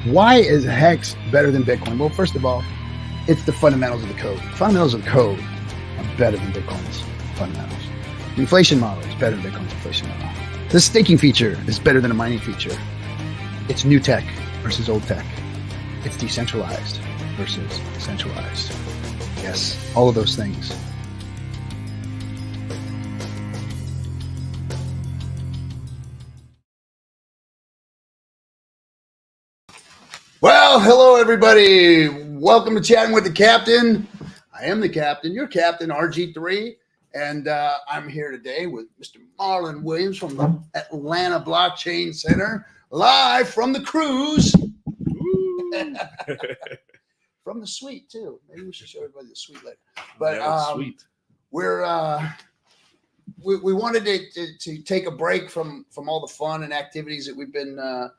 Why is Hex better than Bitcoin? Well, first of all, it's the fundamentals of the code. Fundamentals of code are better than Bitcoin's fundamentals. The inflation model is better than Bitcoin's inflation model. The staking feature is better than a mining feature. It's new tech versus old tech. It's decentralized versus centralized. Yes, all of those things. Well, hello, everybody. Welcome to Chatting with the Captain. I am the Captain, your Captain RG3, and I'm here today with Mr. Marlon Williams from the Atlanta Blockchain Center, live from the cruise. From the suite, too. Maybe we should show everybody the suite later. But yeah, sweet. We wanted to take a break from all the fun and activities that we've been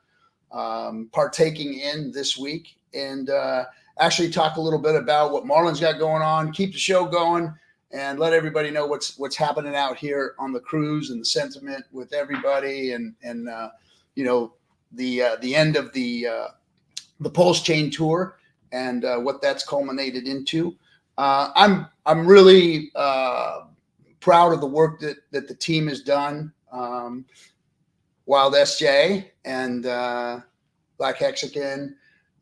partaking in this week, and actually talk a little bit about what Marlon's got going on, keep the show going, and let everybody know what's happening out here on the cruise and the sentiment with everybody, and you know, the end of the PulseChain tour and what that's culminated into. I'm really proud of the work that the team has done. Wild SJ and Black Hexican,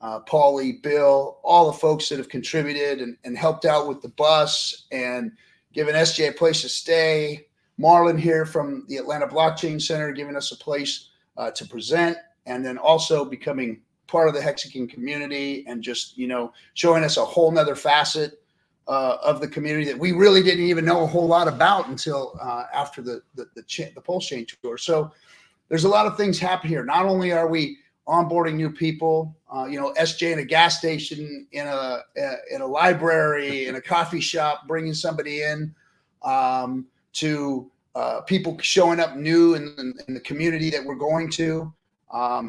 Paulie, Bill, all the folks that have contributed and helped out with the bus and given SJ a place to stay. Marlon here from the Atlanta Blockchain Center giving us a place to present, and then also becoming part of the Hexican community and just, you know, showing us a whole nother facet of the community that we really didn't even know a whole lot about until after the PulseChain tour. So there's a lot of things happen here. Not only are we onboarding new people, you know, SJ in a gas station, in a library, in a coffee shop, bringing somebody in, to people showing up new in the community that we're going to,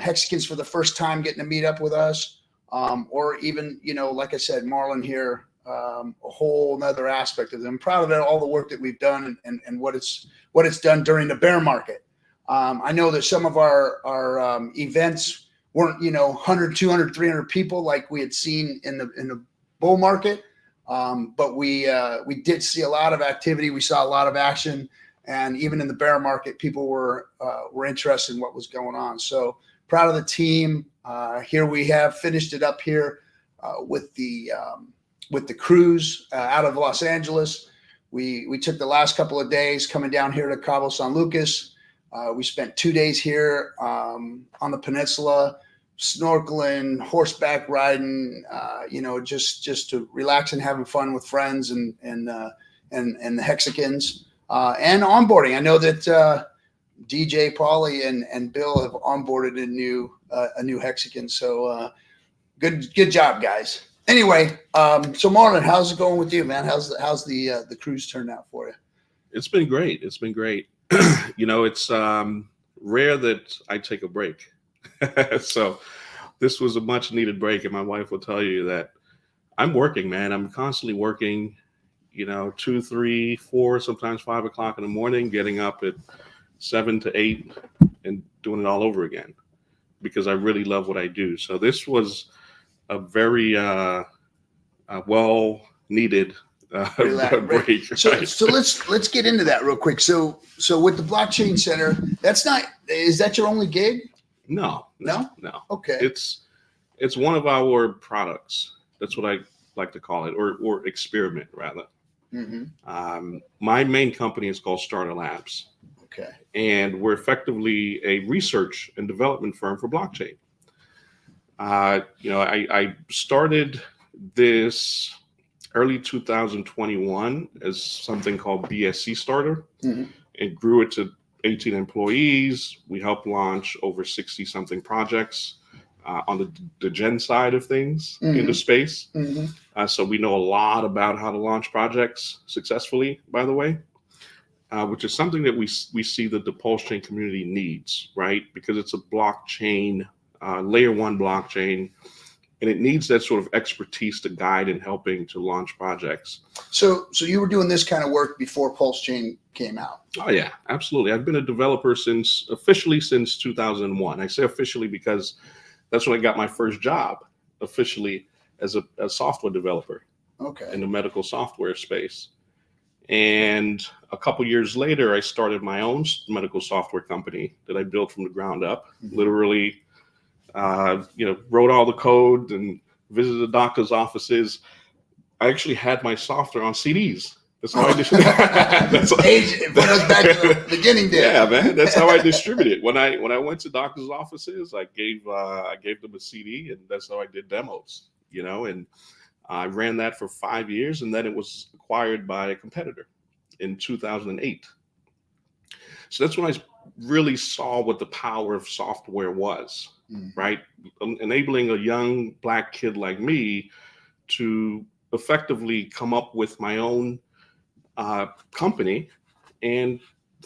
Hexicans for the first time getting to meet up with us, or even, you know, like I said, Marlon here, a whole nother aspect of them. I'm proud of all the work that we've done and what it's done during the bear market. I know that some of our events weren't, you know, 100, 200, 300 people like we had seen in the bull market. But we did see a lot of activity. We saw a lot of action, and even in the bear market, people were interested in what was going on. So proud of the team. Here we have finished it up here with the cruise out of Los Angeles. We took the last couple of days coming down here to Cabo San Lucas. We spent 2 days here on the peninsula, snorkeling, horseback riding, you know, just to relax and having fun with friends and the Hexicans, and onboarding. I know that DJ, Paulie, and Bill have onboarded a new Hexican. So good job, guys. Anyway, so Marlon, how's it going with you, man? How's the cruise turned out for you? It's been great. It's been great. You know, it's rare that I take a break. So this was a much needed break. And my wife will tell you that I'm working, man. I'm constantly working, you know, 2, 3, 4, sometimes 5 o'clock in the morning, getting up at 7 to 8 and doing it all over again because I really love what I do. So this was a very well needed break. So let's get into that real quick. So with the Blockchain Center, is that your only gig? No. Okay. It's one of our products. That's what I like to call it, or experiment rather. Mm-hmm. My main company is called Starter Labs. Okay. And we're effectively a research and development firm for blockchain. You know, I started this early 2021 as something called BSC Starter. Mm-hmm. It grew it to 18 employees. We helped launch over 60 something projects on the gen side of things. Mm-hmm. In the space. Mm-hmm. So we know a lot about how to launch projects successfully, by the way, which is something that we see that the PulseChain community needs, right? Because it's a blockchain, layer 1 blockchain, and it needs that sort of expertise to guide and helping to launch projects. So you were doing this kind of work before PulseChain came out? Oh yeah, absolutely. I've been a developer officially since 2001. I say officially because that's when I got my first job officially as a software developer in the medical software space. And a couple years later, I started my own medical software company that I built from the ground up. Literally, wrote all the code and visited the doctor's offices. I actually had my software on CDs. That's how I distributed. Bring us back to the beginning days. Yeah, man. That's how I distributed. When I went to doctors' offices, I gave them a CD, and that's how I did demos. And I ran that for 5 years, and then it was acquired by a competitor in 2008. So that's when I really saw what the power of software was, right? Enabling a young Black kid like me to effectively come up with my own company and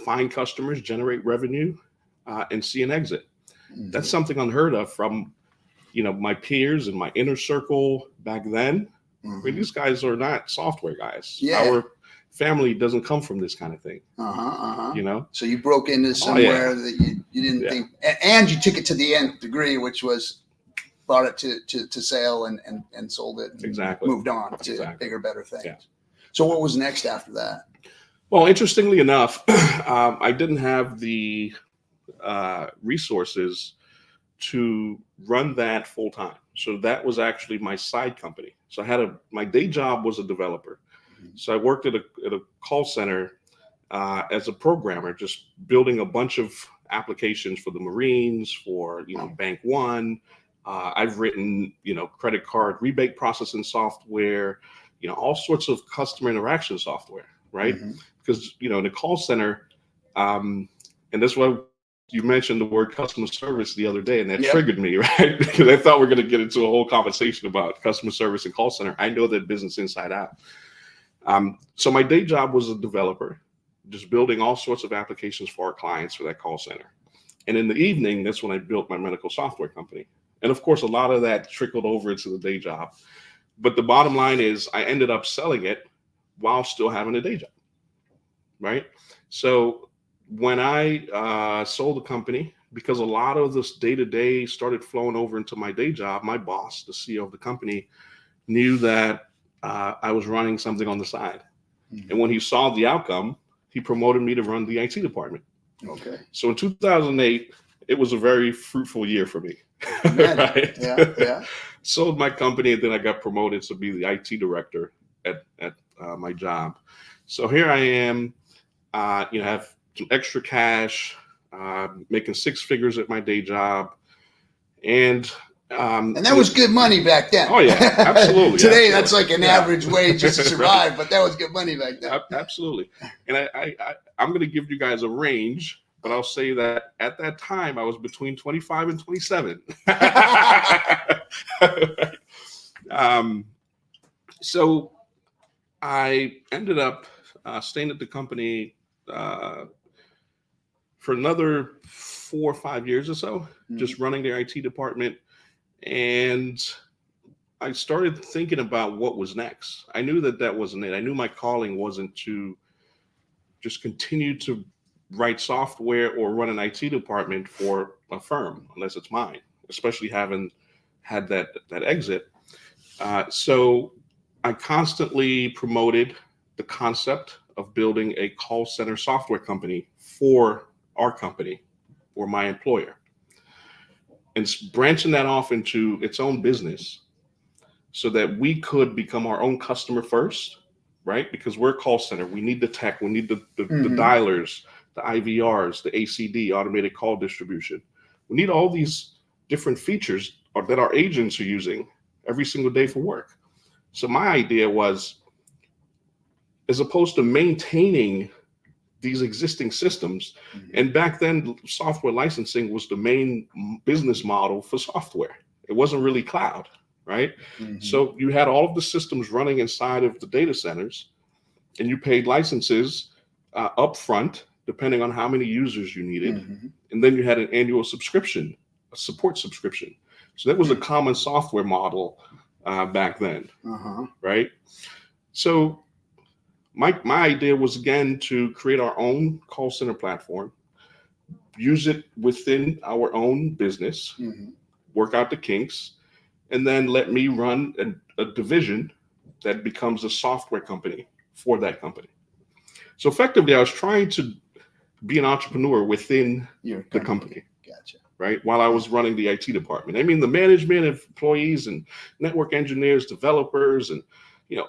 find customers, generate revenue, and see an exit. That's something unheard of from, my peers and my inner circle back then. I mean, these guys are not software guys. Our family doesn't come from this kind of thing. So you broke into somewhere that you didn't think, and you took it to the nth degree, which was brought it to sale and sold it. And moved on to bigger, better things. Yeah. So what was next after that? Well, interestingly enough, I didn't have the resources to run that full time. So that was actually my side company. So I had my day job was a developer. So I worked at a call center as a programmer, just building a bunch of applications for the Marines, for Bank One. I've written credit card rebate processing software, all sorts of customer interaction software, right? Because in the call center, and that's why you mentioned the word customer service the other day, and that triggered me, right? Because I thought we were going to get into a whole conversation about customer service and call center. I know that business inside out. So my day job was a developer, just building all sorts of applications for our clients for that call center. And in the evening, that's when I built my medical software company. And of course, a lot of that trickled over into the day job. But the bottom line is I ended up selling it while still having a day job, right? So when I sold the company, because a lot of this day-to-day started flowing over into my day job, my boss, the CEO of the company, knew that I was running something on the side. And when he saw the outcome, he promoted me to run the IT department. So in 2008, it was a very fruitful year for me. Right? Yeah. Sold my company, and then I got promoted to be the IT director at my job. So here I am, have some extra cash, making 6 figures at my day job, and that was good money back then. Oh yeah, absolutely. Today that's like an average wage just to survive, but that was good money back then. Absolutely. And I'm going to give you guys a range, but I'll say that at that time I was between 25 and 27. So I ended up staying at the company for another 4 or 5 years or so, just running their IT department. And I started thinking about what was next. I knew that wasn't it. I knew my calling wasn't to just continue to write software or run an IT department for a firm, unless it's mine, especially having had that exit. So I constantly promoted the concept of building a call center software company for our company or my employer, and branching that off into its own business so that we could become our own customer first, right? Because we're a call center. We need the tech. We need the dialers, the IVRs, the ACD, automated call distribution. We need all these different features that our agents are using every single day for work. So my idea was, as opposed to maintaining these existing systems, and back then software licensing was the main business model for software. It wasn't really cloud, right? So you had all of the systems running inside of the data centers, and you paid licenses upfront, depending on how many users you needed. And then you had an annual subscription, a support subscription. So that was a common software model back then, right? So my idea was, again, to create our own call center platform, use it within our own business, work out the kinks, and then let me run a division that becomes a software company for that company. So effectively, I was trying to be an entrepreneur within the company. Gotcha. Right? While I was running the IT department. I mean, the management of employees and network engineers, developers, and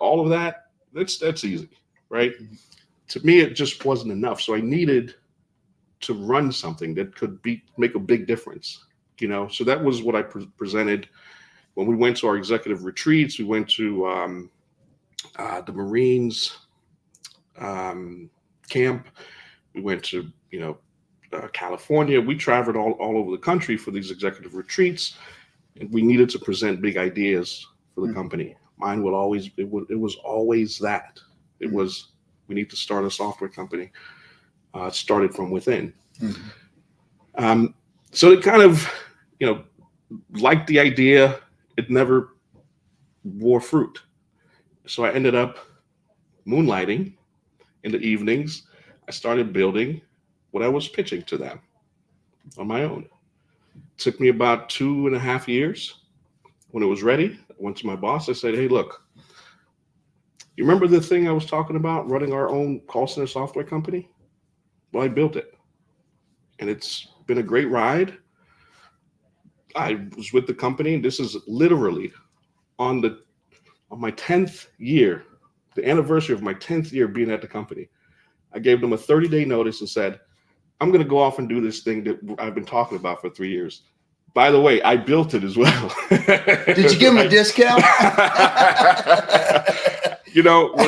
all of that, that's easy, right? Mm-hmm. To me, it just wasn't enough. So I needed to run something that could make a big difference, So that was what I presented when we went to our executive retreats. We went to the Marines camp. We went to, California. We traveled all over the country for these executive retreats, and we needed to present big ideas for the company. Mine would always, it was always that. It was, we need to start a software company. It started from within. So it kind of, liked the idea. It never bore fruit. So I ended up moonlighting in the evenings. I started building what I was pitching to them on my own. It took me about 2.5 years. When it was ready, I went to my boss. I said, hey, look, you remember the thing I was talking about, running our own call center software company? Well, I built it. And it's been a great ride. I was with the company. This is literally on my 10th year, the anniversary of my 10th year being at the company. I gave them a 30-day notice and said, I'm going to go off and do this thing that I've been talking about for 3 years. By the way, I built it as well. Did you give them a discount? What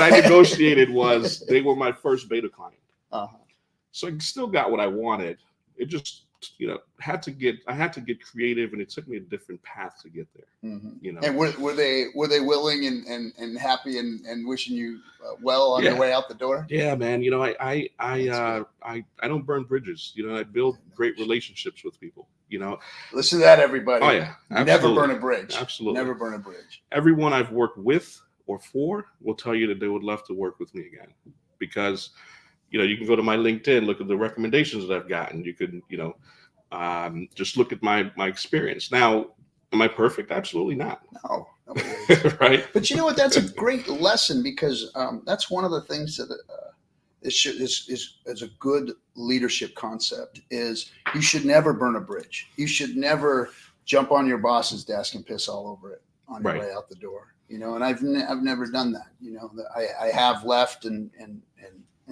I negotiated was they were my first beta client. So I still got what I wanted. It just, I had to get creative, and it took me a different path to get there. And were they willing and happy and wishing you well on your way out the door? Yeah, man. I don't burn bridges. I build great relationships with people. Listen to that, everybody. Oh yeah, absolutely. Never burn a bridge. Absolutely, never burn a bridge. Everyone I've worked with or for will tell you that they would love to work with me again, because you can go to my LinkedIn, look at the recommendations that I've gotten. You could just look at my experience. Now, am I perfect? Absolutely not. No. Right. But you know what? That's a great lesson, because that's one of the things that is a good leadership concept. Is you should never burn a bridge. You should never jump on your boss's desk and piss all over it on your way out the door. And I've never done that. I have left and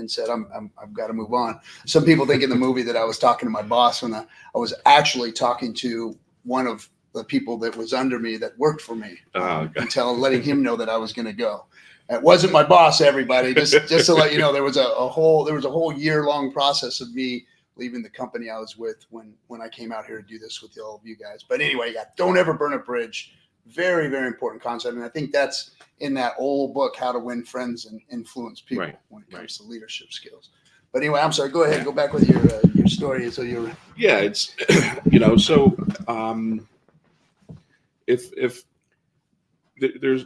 said I've got to move on. Some people think in the movie that I was talking to my boss when I was actually talking to one of the people that was under me that worked for me until letting him know that I was going to go. It wasn't my boss, everybody. Just to let you know, there was a whole year-long process of me leaving the company I was with when I came out here to do this with all of you guys. But anyway, don't ever burn a bridge. Very, very important concept. And I think that's in that old book, How to Win Friends and Influence People, when it comes to leadership skills. But anyway, I'm sorry. Go ahead. Go back with your story. So you're. Yeah, it's so if there's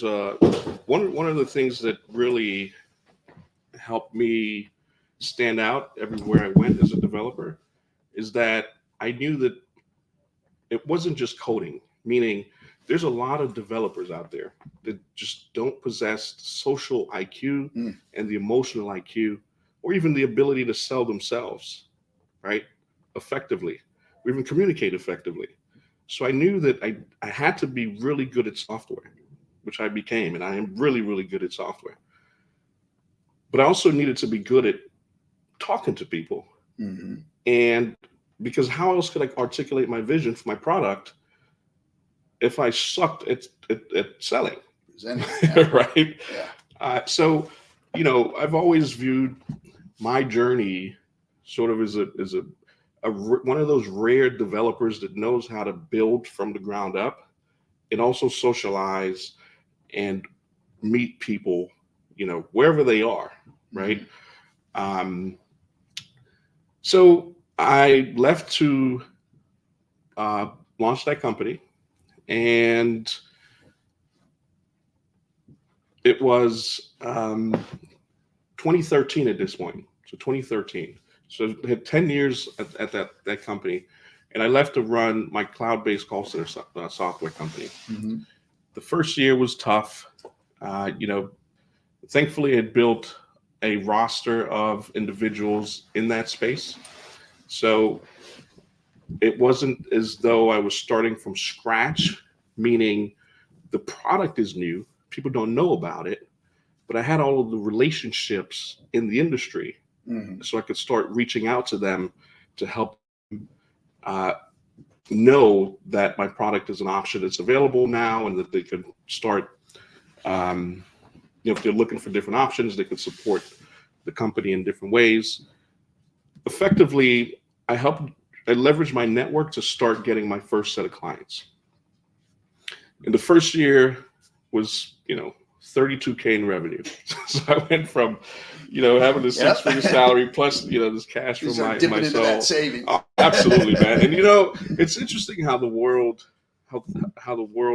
a one of the things that really helped me stand out everywhere I went as a developer is that I knew that it wasn't just coding. Meaning, there's a lot of developers out there that just don't possess social IQ and the emotional IQ, or even the ability to sell themselves, right, effectively, or even communicate effectively. So I knew that I had to be really good at software, which I became, and I am really, really good at software. But I also needed to be good at talking to people. And because how else could I articulate my vision for my product if I sucked at selling? Right? Yeah. So, I've always viewed my journey sort of as one of those rare developers that knows how to build from the ground up and also socialize and meet people, wherever they are, right? So I left to launch that company. And it was 2013 at this point. So 2013. So I had 10 years at that company. and I left to run my cloud-based call center software company. Mm-hmm. The first year was tough. Thankfully, I had built a roster of individuals in that space. So it wasn't as though I was starting from scratch, meaning the product is new, people don't know about it, but I had all of the relationships in the industry. Mm-hmm. So I could start reaching out to them to help know that my product is an option that's available now, and that they could start, if they're looking for different options, they could support the company in different ways. Effectively, I leveraged my network to start getting my first set of clients. And the first year was, $32K in revenue. So I went from, having a six-figure salary plus, this cash from my soul. That savings. Oh, absolutely, man. And it's interesting how the world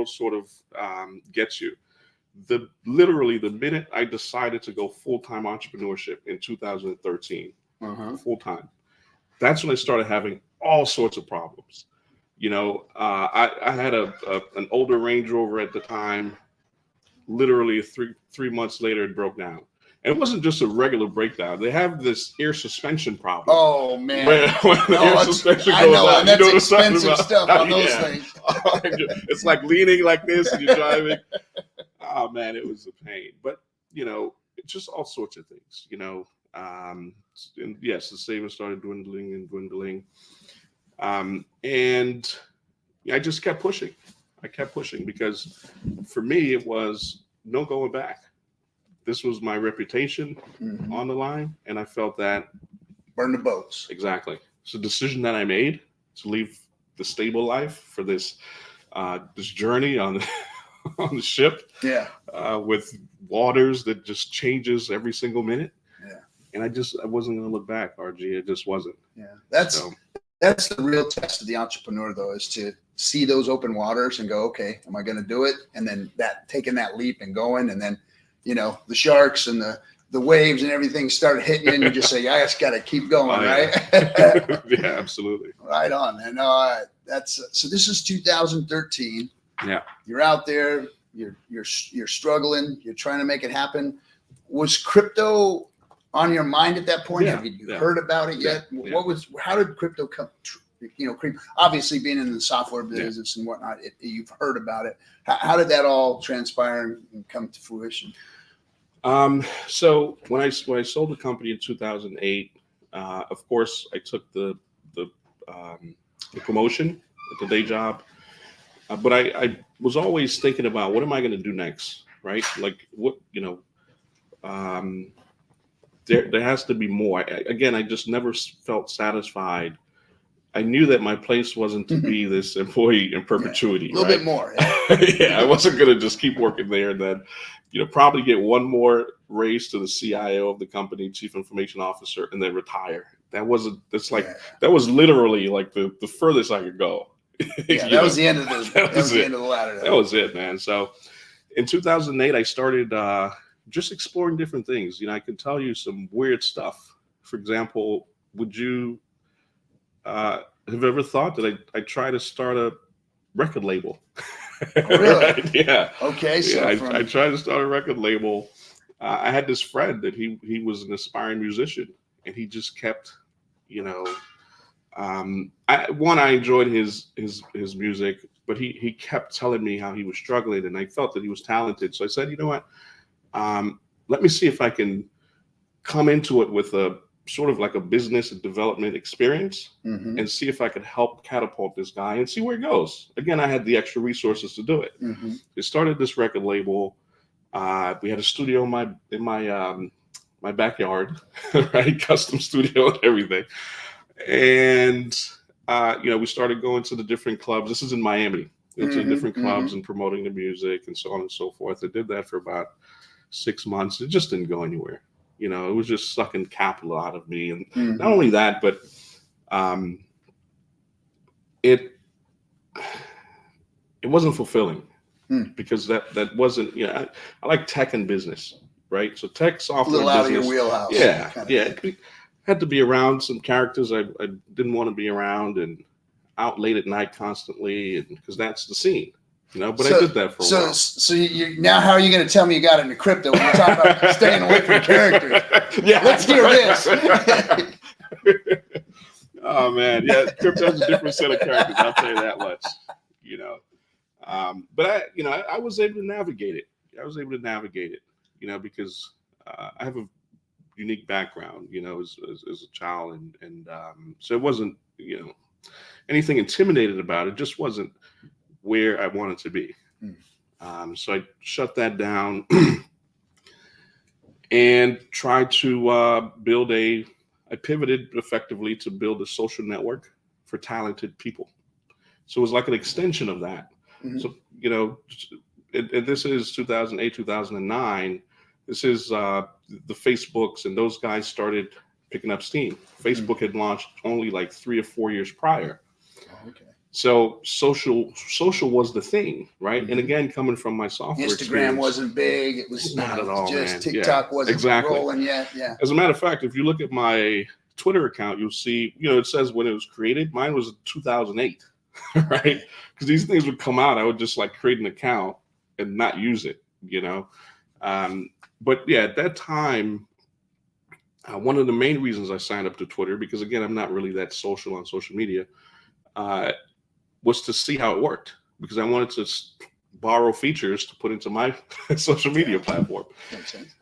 sort of gets you. Literally the minute I decided to go full-time entrepreneurship in 2013, full-time, that's when I started having all sorts of problems. I had an older Range Rover at the time. Literally three months later, it broke down. And it wasn't just a regular breakdown. They have this air suspension problem. Oh man! When the air suspension goes out, and that's expensive stuff on those things. It's like leaning like this and you're driving. Oh man, it was a pain. But it's just all sorts of things. And yes, the savings started dwindling. And I just kept pushing. I kept pushing because for me, it was no going back. This was my reputation on the line. And I felt that. Burn the boats. Exactly. It's a decision that I made to leave the stable life for this journey on the ship. Yeah. With waters that just changes every single minute. Yeah. And I wasn't going to look back, RG. It just wasn't. Yeah. That's the real test of the entrepreneur, though, is to see those open waters and go, okay, am I going to do it? And then taking that leap and going, and then, the sharks and the waves and everything start hitting you, and you just say, I just got to keep going, right? Yeah, absolutely. Right on. And so this is 2013. Yeah. You're out there, you're struggling, you're trying to make it happen. Was crypto on your mind at that point? Yeah, Have you heard about it yet? Yeah. How did crypto come? Obviously being in the software business and whatnot, you've heard about it. How did that all transpire and come to fruition? So when I sold the company in 2008, of course I took the promotion at the day job, but I was always thinking about what am I going to do next, right? Like what there has to be more. I just never felt satisfied. I knew that my place wasn't to be this employee in perpetuity. A little bit more. Yeah, I wasn't going to just keep working there and then, probably get one more raise to the CIO of the company, chief information officer, and then retire. That was literally like the furthest I could go. That was the end of the end of the ladder. That was it, man. So in 2008, I started just exploring different things. I can tell you some weird stuff. For example, would you have ever thought that I try to start a record label? Oh, really? Right? Yeah. Okay. So I tried to start a record label. I had this friend that he was an aspiring musician, and he just kept, I enjoyed his music, but he kept telling me how he was struggling, and I felt that he was talented. So I said, you know what? Let me see if I can come into it with a sort of like a business and development experience and see if I could help catapult this guy and see where it goes. Again, I had the extra resources to do it. They started this record label. We had a studio in my backyard, right? Custom studio and everything. And, we started going to the different clubs. This is in Miami. To different clubs and promoting the music and so on and so forth. I did that for about 6 months. It just didn't go anywhere. It was just sucking capital out of me. And not only that, but it wasn't fulfilling because that wasn't, I like tech and business, right? So tech, software, a little out business, of your wheelhouse. Yeah. Had to be around some characters I didn't want to be around. And out late at night constantly, and because that's the scene, you know. But I did that for a while. So you now, how are you going to tell me you got into crypto when you're talking about staying away from characters? Yeah, let's hear this. Oh man, yeah, crypto's a different set of characters. I'll tell you that much. You know, but I was able to navigate it. You know, because I have a unique background, you know, as a child, and so it wasn't, you know, anything intimidated about it. Just wasn't where I wanted to be. So I shut that down and tried to build I pivoted effectively to build a social network for talented people. So it was like an extension of that. So, you know, and this is 2008, 2009. This is the Facebooks, and those guys started picking up steam. Facebook had launched only like 3 or 4 years prior. Okay. So social was the thing, right? And again, coming from my software Instagram wasn't big. It was not at all, just man. TikTok wasn't rolling yet. Yeah. As a matter of fact, if you look at my Twitter account, you'll see, you know, it says when it was created. Mine was 2008, right? Because these things would come out, I would just like create an account and not use it, you know. But yeah, at that time, one of the main reasons I signed up to Twitter, because again, I'm not really that social on social media, was to see how it worked, because I wanted to borrow features to put into my social media platform. Makes sense.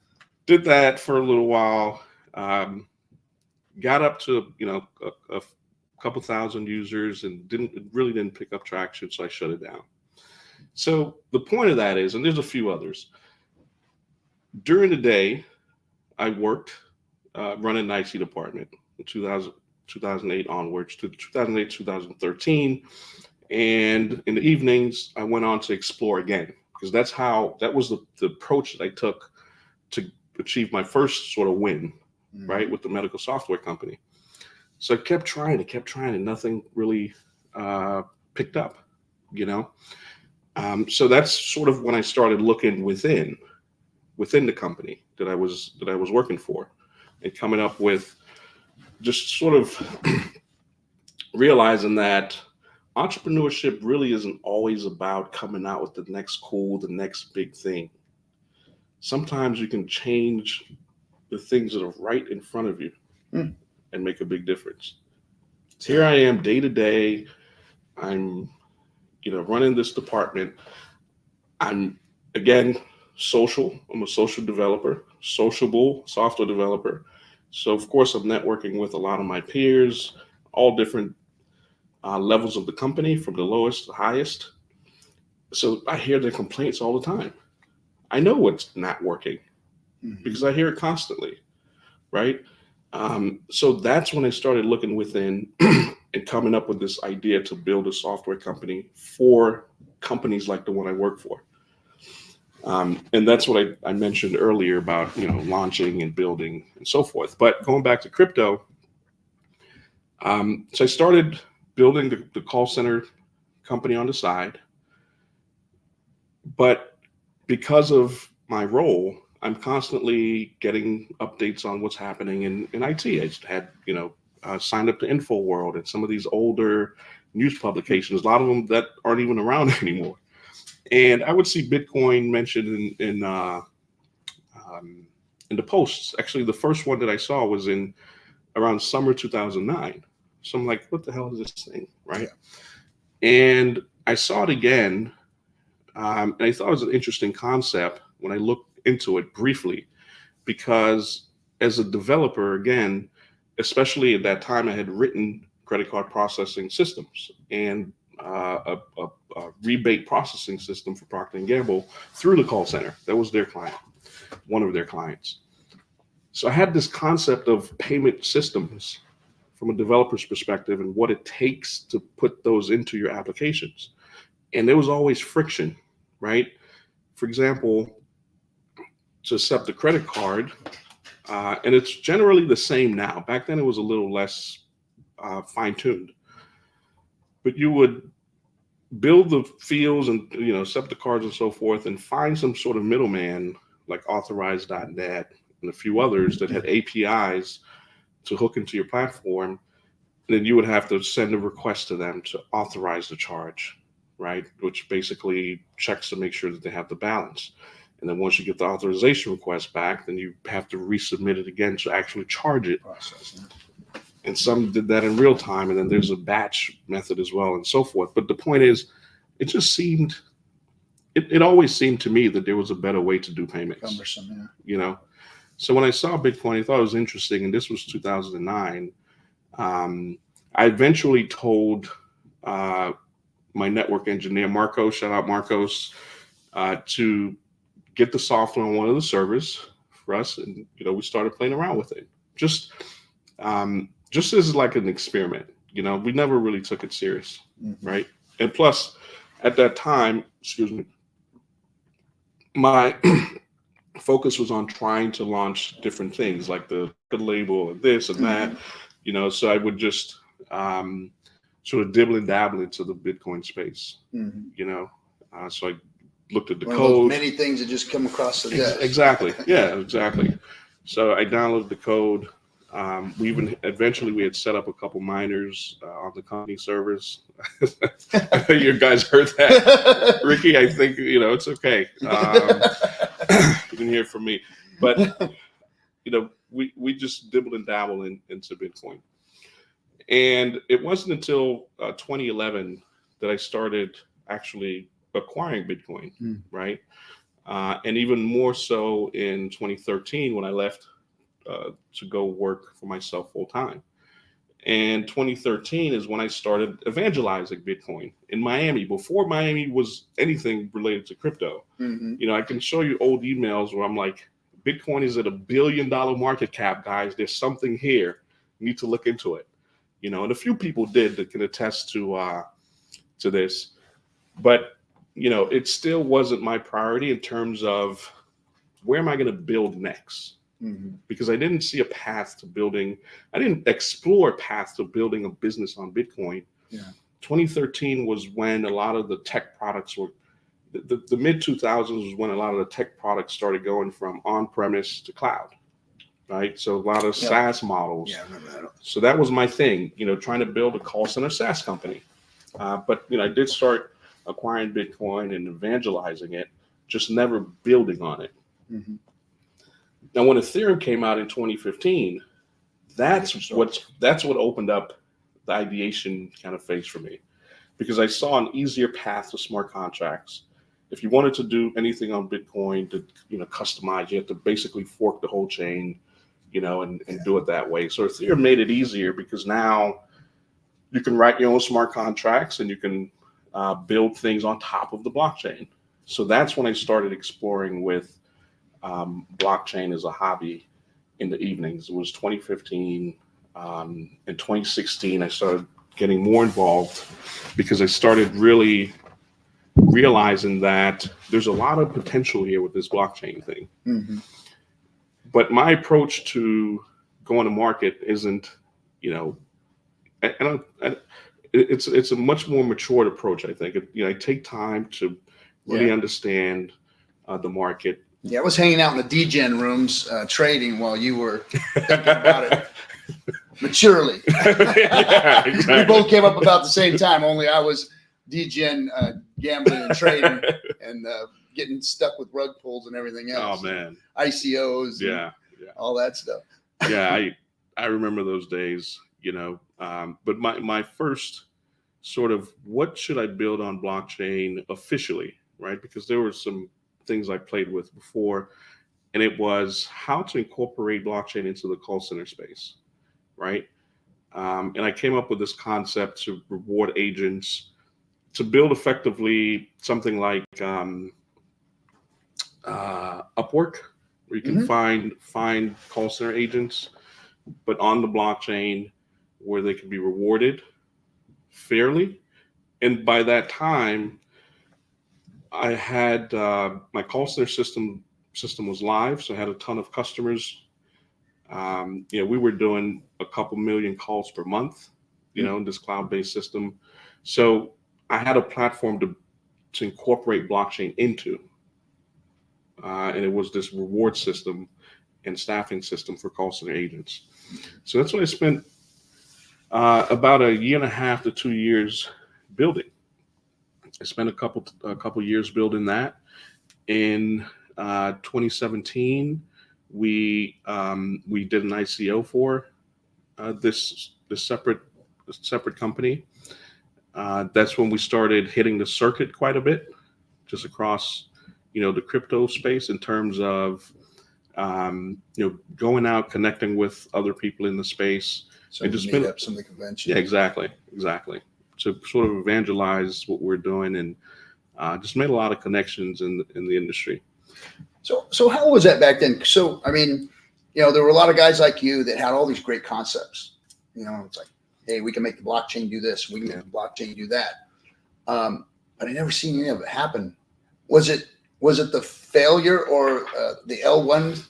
Did that for a little while, got up to, you know, a couple thousand users, and really didn't pick up traction, so I shut it down. So the point of that is, and there's a few others, during the day, I worked running an IT department in 2008 onwards to 2008, 2013. And in the evenings, I went on to explore again, because that was the approach that I took to achieve my first sort of win, right, with the medical software company. So I kept trying, and nothing really picked up, you know. So that's sort of when I started looking within the company that I was working for, and coming up with just sort of realizing that entrepreneurship really isn't always about coming out with the next big thing. Sometimes you can change the things that are right in front of you and make a big difference. So here I am day to day. I'm, you know, running this department. I'm, again, social. I'm a social developer, sociable software developer. So of course I'm networking with a lot of my peers, all different levels of the company, from the lowest to the highest. So I hear their complaints all the time. I know what's not working because I hear it constantly, right? So that's when I started looking within and coming up with this idea to build a software company for companies like the one I work for. And that's what I mentioned earlier about, you know, launching and building and so forth. But going back to crypto, so I started building the call center company on the side. But because of my role, I'm constantly getting updates on what's happening in IT. I just had, you know, signed up to InfoWorld and some of these older news publications, a lot of them that aren't even around anymore. And I would see Bitcoin mentioned in the posts. Actually, the first one that I saw was in around summer 2009. So I'm like, what the hell is this thing, right? Yeah. And I saw it again, and I thought it was an interesting concept when I looked into it briefly, because as a developer, again, especially at that time, I had written credit card processing systems and a rebate processing system for Procter & Gamble through the call center. That was their client, one of their clients. So I had this concept of payment systems from a developer's perspective and what it takes to put those into your applications. And there was always friction, right? For example, to accept a credit card, and it's generally the same now. Back then it was a little less fine-tuned. But you would build the fields and, you know, accept the cards and so forth, and find some sort of middleman like Authorize.net and a few others that had APIs to hook into your platform then you would have to send a request to them to authorize the charge, right? Which basically checks to make sure that they have the balance. And then once you get the authorization request back, then you have to resubmit it again to actually charge it. And some did that in real time. And then there's a batch method as well and so forth. But the point is, it just seemed, it always seemed to me that there was a better way to do payments. Cumbersome, yeah. You know? So when I saw Bitcoin, I thought it was interesting. And this was 2009. I eventually told my network engineer, Marcos, shout out Marcos, to get the software on one of the servers for us. And, you know, we started playing around with it. Just as like an experiment, you know, we never really took it serious, right? And plus, at that time, excuse me, my focus was on trying to launch different things like the label and this and that, you know, so I would just sort of dibble and dabble into the Bitcoin space, you know, so I looked at the code. Many things that just come across the desk. Exactly. Yeah, exactly. So I downloaded the code. We even eventually we had set up a couple miners on the company servers. I know you guys heard that, Ricky. I think you know it's okay. You can hear it from me, but you know we just dibble and dabble into Bitcoin, and it wasn't until 2011 that I started actually acquiring Bitcoin, right? And even more so in 2013 when I left to go work for myself full time. And 2013 is when I started evangelizing Bitcoin in Miami, before Miami was anything related to crypto. You know, I can show you old emails where I'm like, Bitcoin is at $1 billion market cap, guys. There's something here. You need to look into it. You know, and a few people did that can attest to this. But, you know, it still wasn't my priority in terms of where am I going to build next? Because I didn't see a path to building, I didn't explore a path to building a business on Bitcoin. 2013 was when a lot of the tech products were, the mid 2000s was when a lot of the tech products started going from on-premise to cloud, right? So a lot of SaaS models. Yeah, I remember that. So that was my thing, you know, trying to build a call center SaaS company. But, you know, I did start acquiring Bitcoin and evangelizing it, just never building on it. Now, when Ethereum came out in 2015, that's what opened up the ideation kind of phase for me, because I saw an easier path to smart contracts. If you wanted to do anything on Bitcoin to, you know, customize, you have to basically fork the whole chain, you know, and do it that way. So Ethereum made it easier because now you can write your own smart contracts and you can build things on top of the blockchain. So that's when I started exploring with blockchain as a hobby in the evenings. It was 2015. In 2016, I started getting more involved because I started really realizing that there's a lot of potential here with this blockchain thing. But my approach to going to market isn't, you know, it's a much more matured approach. I think, you know, I take time to really understand the market. Yeah, I was hanging out in the degen rooms trading while you were thinking about it maturely. Yeah, exactly. We both came up about the same time, only I was degen gambling and trading and getting stuck with rug pulls and everything else. Oh, man. ICOs. Yeah. All that stuff. Yeah, I remember those days, you know. But my first sort of what should I build on blockchain officially, right? Because there were some things I played with before, and it was how to incorporate blockchain into the call center space, right? And I came up with this concept to reward agents, to build effectively something like Upwork, where you can find call center agents, but on the blockchain where they can be rewarded fairly. And by that time, I had my call center system was live, so I had a ton of customers. You know, we were doing a couple million calls per month, you know, in this cloud-based system. So I had a platform to incorporate blockchain into, and it was this reward system and staffing system for call center agents. So that's what I spent About a year and a half to 2 years building. I spent a couple years building that. In 2017, we did an ICO for this separate company. That's when we started hitting the circuit quite a bit, just across the crypto space in terms of going out, connecting with other people in the space. So and just meetups and the convention. Yeah, exactly. To sort of evangelize what we're doing, and just made a lot of connections in the industry. So how was that back then? So I mean, there were a lot of guys like you that had all these great concepts. It's like, hey, we can make the blockchain do this, we can make the blockchain do that. But I never seen any of it happen. Was it the failure, or the L1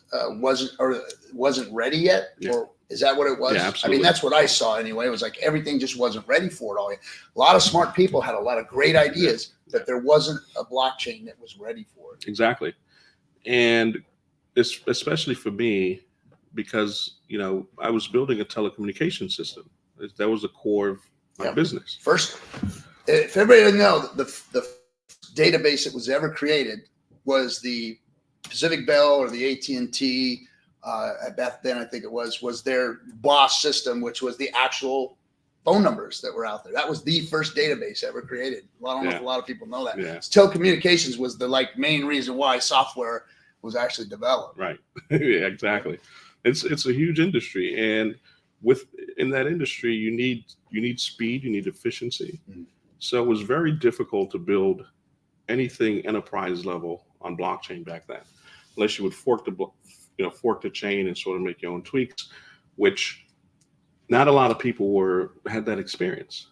wasn't ready yet, or is that what it was? Yeah, absolutely. I mean, that's what I saw anyway. It was like everything just wasn't ready for it all. A lot of smart people had a lot of great ideas, but there wasn't a blockchain that was ready for it. Exactly. And especially for me, because I was building a telecommunication system. That was the core of my business. First, if everybody doesn't know, the database that was ever created was the Pacific Bell or the AT&T. Back then, I think it was their BOSS system, which was the actual phone numbers that were out there. That was the first database ever created. I don't know if a lot of people know that. Yeah. Telecommunications was the main reason why software was actually developed. Right. Yeah, exactly. It's a huge industry, and in that industry, you need speed, you need efficiency. Mm-hmm. So it was very difficult to build anything enterprise level on blockchain back then, unless you would fork the chain and sort of make your own tweaks, which not a lot of people had that experience,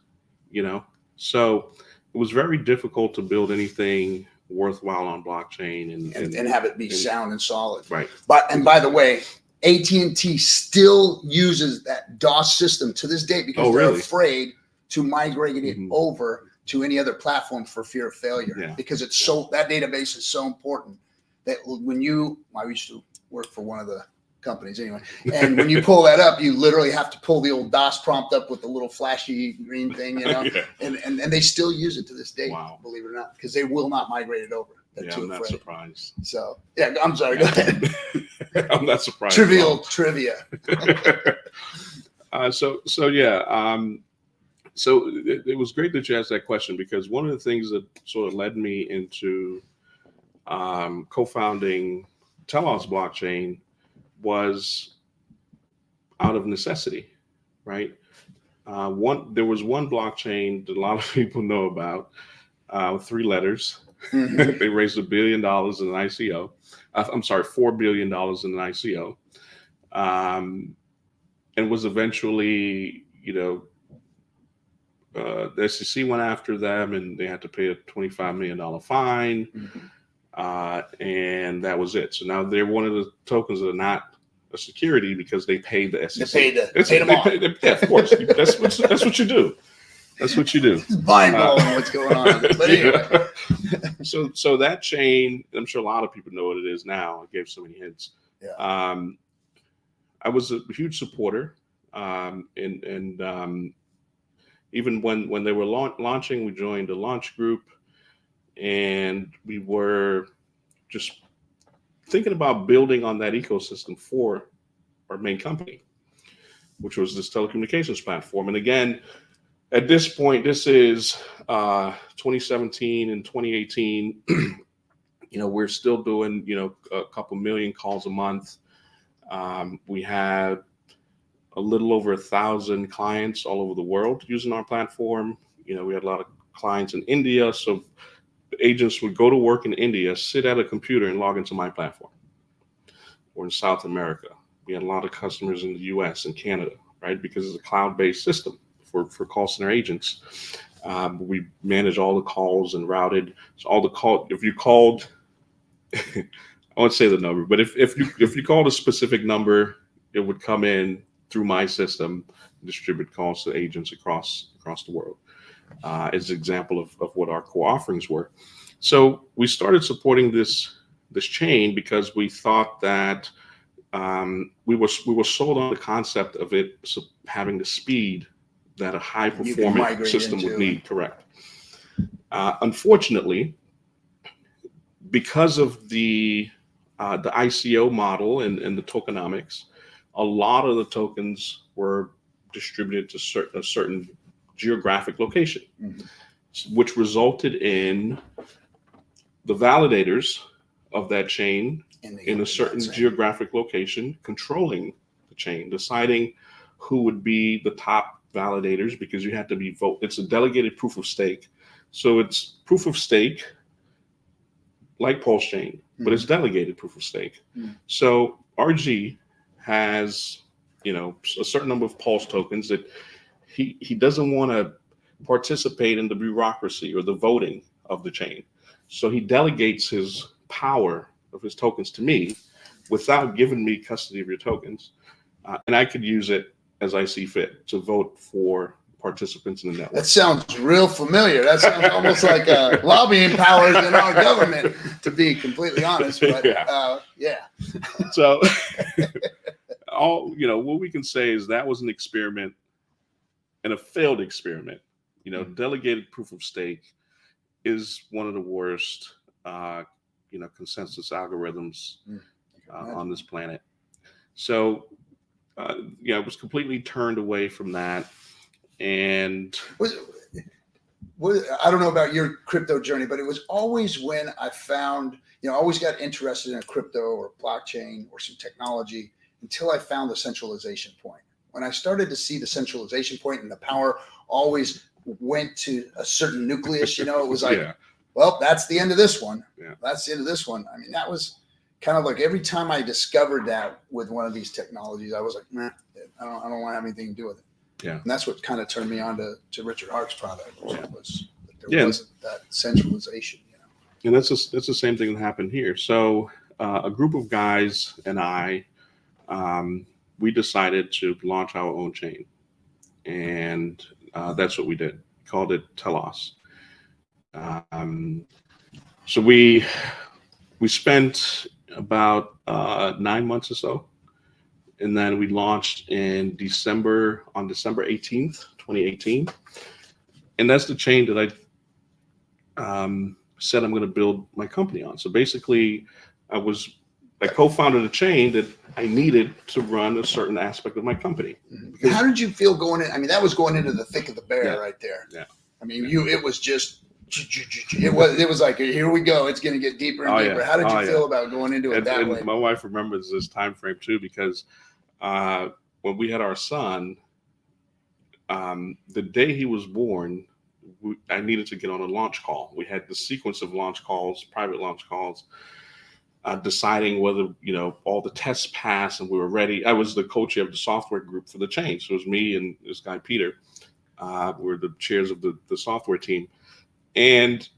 So it was very difficult to build anything worthwhile on blockchain and have it be sound and solid. Right. And by the way, AT&T still uses that DOS system to this day because they're afraid to migrate it over to any other platform for fear of failure, because that database is so important that I used to work for one of the companies anyway, and when you pull that up, you literally have to pull the old DOS prompt up with the little flashy green thing, and they still use it to this day. Wow. Believe it or not, because they will not migrate it over. I'm not surprised. So I'm sorry. Go ahead. I'm not surprised. Trivial trivia. So it was great that you asked that question, because one of the things that sort of led me into co-founding Telos blockchain was out of necessity, right? There was one blockchain that a lot of people know about, 3 letters. Mm-hmm. They raised $1 billion in an ICO. $4 billion in an ICO, and was eventually, the SEC went after them, and they had to pay a $25 million fine. Mm-hmm. And that was it. So now they're one of the tokens that are not a security because they paid the SEC. They paid them off. Of course. That's what you do. That's what you do. It's mind-blowing what's going on. But anyway. So that chain, I'm sure a lot of people know what it is now. I gave so many hints. Yeah. I was a huge supporter. Even when they were launching, we joined a launch group, and we were just thinking about building on that ecosystem for our main company, which was this telecommunications platform. And again, at this point, this is 2017 and 2018. We're still doing a couple million calls a month. We had a little over 1,000 clients all over the world using our platform. We had a lot of clients in India, so agents would go to work in India, sit at a computer, and log into my platform. Or in South America, we had a lot of customers in the U.S. and Canada, right? Because it's a cloud-based system for call center agents. We manage all the calls and routed. So all the call, if you called, I won't say the number, but if you called a specific number, it would come in through my system, distribute calls to agents across the world. As an example of what our core offerings were. So we started supporting this chain because we thought that we were sold on the concept of it having the speed that a high You can performance migrate system would into. need. Correct. Unfortunately, because of the ICO model and the tokenomics, a lot of the tokens were distributed to a certain geographic location, which resulted in the validators of that chain in a certain geographic location controlling the chain, deciding who would be the top validators, because you have to be it's a delegated proof of stake. So it's proof of stake like PulseChain, but it's delegated proof of stake. So RG has, a certain number of Pulse tokens that he doesn't want to participate in the bureaucracy or the voting of the chain. So he delegates his power of his tokens to me without giving me custody of your tokens. And I could use it as I see fit to vote for participants in the network. That sounds real familiar. That sounds almost like lobbying powers in our government, to be completely honest. But yeah. So what we can say is that was an experiment and a failed experiment. Delegated proof of stake is one of the worst, consensus algorithms on this planet. So, I was completely turned away from that. And I don't know about your crypto journey, but it was always when I found, I always got interested in a crypto or blockchain or some technology until I found the centralization point. When I started to see the centralization point and the power always went to a certain nucleus, it was like, well, that's the end of this one. Yeah. That's the end of this one. I mean, that was kind of like every time I discovered that with one of these technologies, I was like, nah, I don't want to have anything to do with it. Yeah. And that's what kind of turned me on to Richard Hart's product, was that there wasn't that centralization. And that's the same thing that happened here. So a group of guys and I, we decided to launch our own chain, and that's what we did. We called it Telos. So we spent about 9 months or so, and then we launched on December 18th, 2018. And that's the chain that I said I'm going to build my company on. So basically, I co-founded a chain that I needed to run a certain aspect of my company. How did you feel going in? I mean, that was going into the thick of the bear right there. Yeah. I mean, it was just, it was like, here we go. It's going to get deeper and deeper. How did you feel about going into it that way? My wife remembers this time frame too, because when we had our son, the day he was born, I needed to get on a launch call. We had the sequence of launch calls, private launch calls, deciding whether, all the tests passed and we were ready. I was the co-chair of the software group for the chain. So it was me and this guy, Peter. We're the chairs of the software team. And,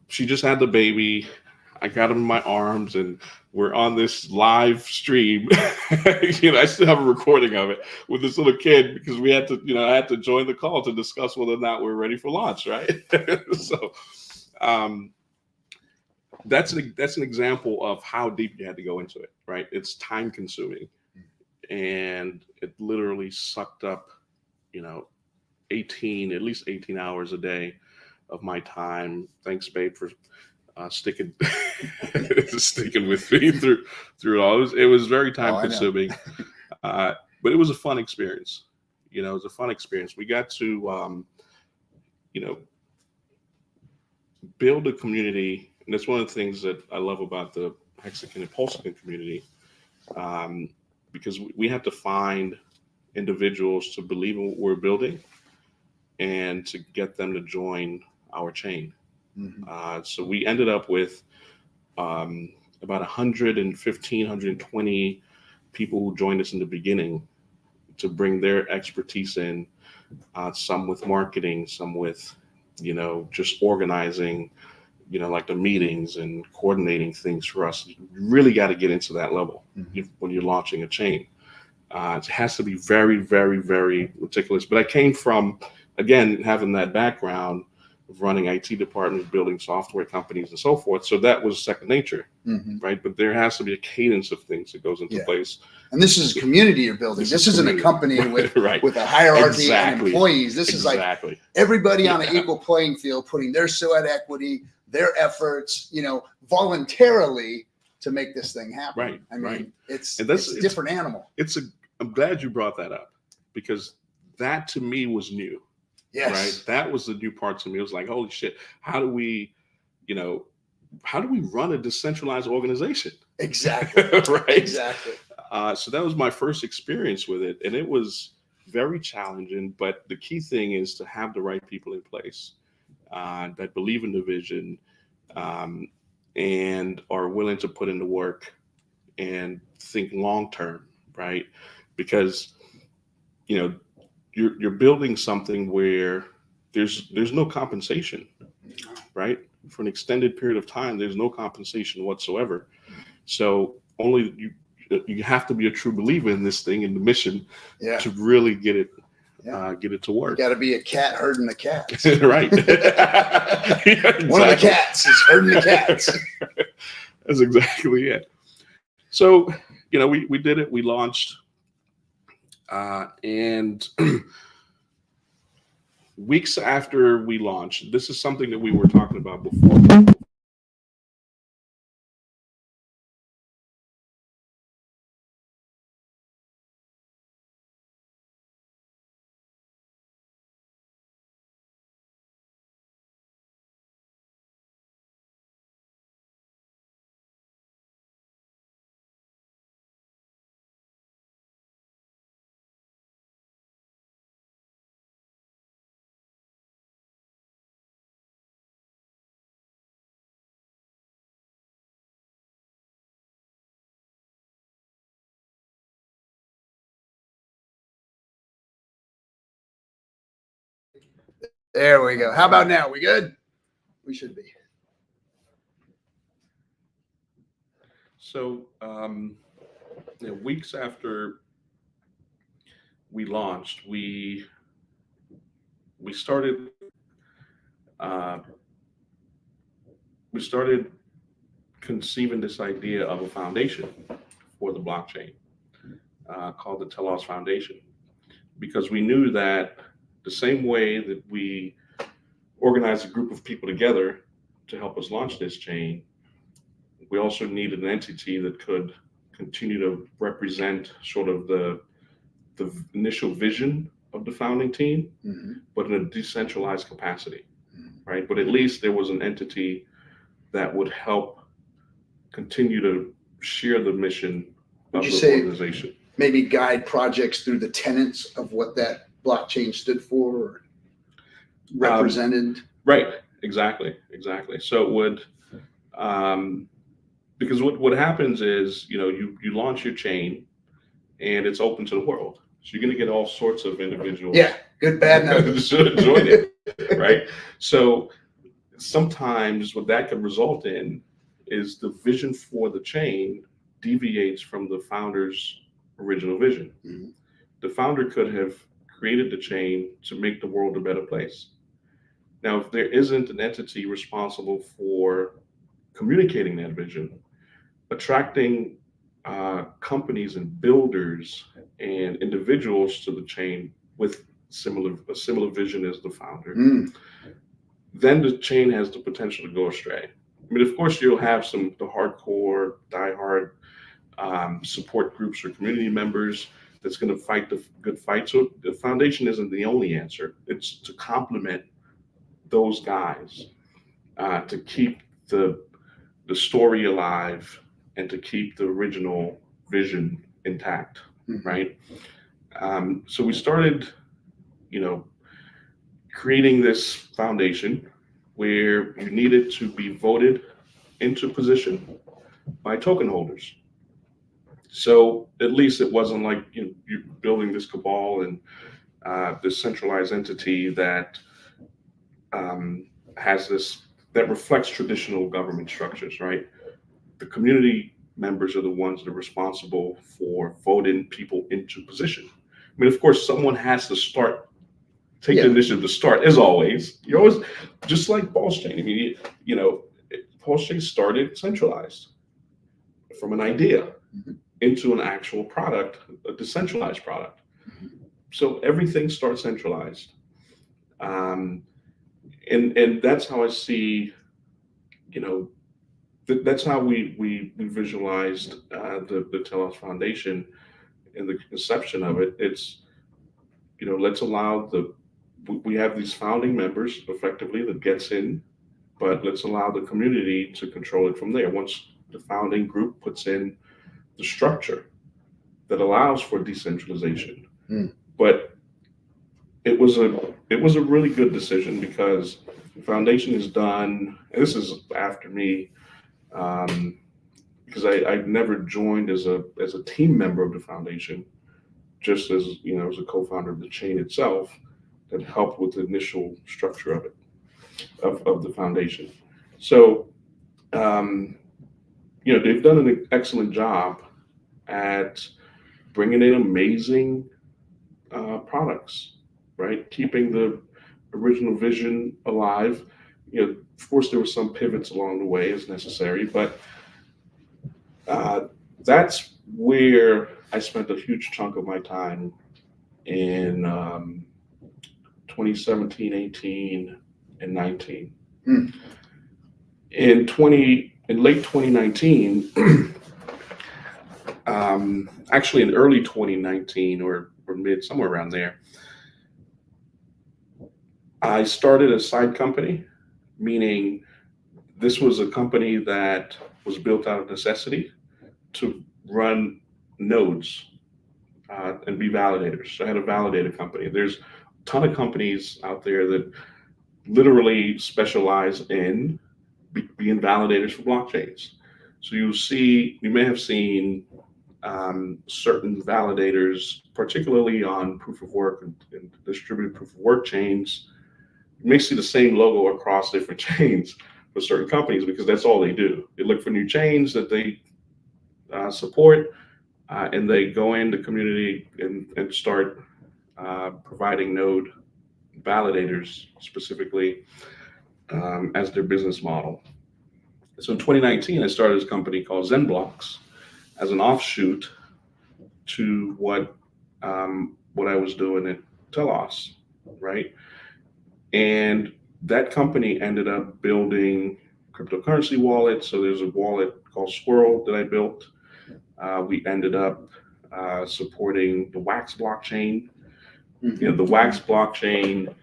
she just had the baby. I got him in my arms and we're on this live stream. I still have a recording of it with this little kid, because we had to, I had to join the call to discuss whether or not we're ready for launch, right? So that's an example of how deep you had to go into it, right? It's time consuming, and it literally sucked up, at least 18 hours a day of my time. Thanks, babe, for sticking with me through all. It was very time consuming, but it was a fun experience. It was a fun experience. We got to, build a community, and that's one of the things that I love about the Hexican and PulseChain community, because we had to find individuals to believe in what we're building and to get them to join our chain. So we ended up with about 115, 120 people who joined us in the beginning to bring their expertise in, some with marketing, some with, just organizing, like the meetings and coordinating things for us. You really got to get into that level when you're launching a chain. It has to be very, very, very meticulous. But I came from, again, having that background of running IT departments, building software companies and so forth. So that was second nature, right? But there has to be a cadence of things that goes into place. And this is a community you're building. This isn't a company with right. with a hierarchy and Exactly. employees. This is like everybody on an Yeah. equal playing field, putting their sweat equity, their efforts, you know, voluntarily to make this thing happen. Right. I mean, it's And a different animal. I'm glad you brought that up, because that to me was new. Yes. Right. That was the new part to me. It was like, holy shit, how do we run a decentralized organization? Exactly. Right. Exactly. So that was my first experience with it. And it was very challenging. But the key thing is to have the right people in place that believe in the vision and are willing to put in the work and think long term. Right. Because, you know, you're building something where there's no compensation, right? For an extended period of time, there's no compensation whatsoever. So only you have to be a true believer in this thing, in the mission, to really get it to work. You got to be a cat herding the cats. Right. Exactly. One of the cats is herding the cats. That's exactly it. So, you know, we did it. We launched, and weeks after we launched, this is something that we were talking about before. There we go. How about now? We good? We should be. So, weeks after we launched, we started conceiving this idea of a foundation for the blockchain called the Telos Foundation, because we knew that the same way that we organized a group of people together to help us launch this chain, we also needed an entity that could continue to represent sort of the initial vision of the founding team, but in a decentralized capacity, right? But at least there was an entity that would help continue to share the mission of the organization. Maybe guide projects through the tenets of what that blockchain stood for or represented? Right, exactly. So it would, because what happens is, you know, you launch your chain and it's open to the world. So you're going to get all sorts of individuals. Yeah, good, bad, no. Join it, right? So sometimes what that could result in is the vision for the chain deviates from the founder's original vision. Mm-hmm. The founder could have created the chain to make the world a better place. Now, if there isn't an entity responsible for communicating that vision, attracting companies and builders and individuals to the chain with a similar vision as the founder, then the chain has the potential to go astray. I mean, of course, you'll have the hardcore, diehard support groups or community members that's going to fight the good fight. So the foundation isn't the only answer. It's to complement those guys, to keep the story alive and to keep the original vision intact, right? So we started, you know, creating this foundation where you needed to be voted into position by token holders. So at least it wasn't like you're building this cabal and this centralized entity that that reflects traditional government structures, right? The community members are the ones that are responsible for voting people into position. I mean, of course, someone has to take the initiative to start, as always. You're always, just like PulseChain. I mean, you know, PulseChain started centralized from an idea, into an actual product, a decentralized product. So everything starts centralized. And that's how I see, that's how we visualized the Telos Foundation and the conception of it. It's, let's allow we have these founding members effectively that gets in, but let's allow the community to control it from there. Once the founding group puts in the structure that allows for decentralization. But it was a really good decision, because the foundation is done, and this is after me, because I never joined as a team member of the foundation, just as as a co-founder of the chain itself, that helped with the initial structure of it, of the foundation. So they've done an excellent job at bringing in amazing products, right? Keeping the original vision alive. Of course, there were some pivots along the way as necessary, but that's where I spent a huge chunk of my time in 2017, 18, and 19. In late 2019, actually in early 2019 or mid, somewhere around there, I started a side company, meaning this was a company that was built out of necessity to run nodes and be validators. So I had a validator company. There's a ton of companies out there that literally specialize in being validators for blockchains. So you may have seen certain validators, particularly on proof of work and distributed proof of work chains. You may see the same logo across different chains for certain companies, because that's all they do. They look for new chains that they support, and they go into community and start providing node validators specifically as their business model. So in 2019, I started this company called Zen Blocks as an offshoot to what I was doing at Telos, right? And that company ended up building cryptocurrency wallets. So there's a wallet called Swirl that I built. We ended up supporting the Wax blockchain. The Wax blockchain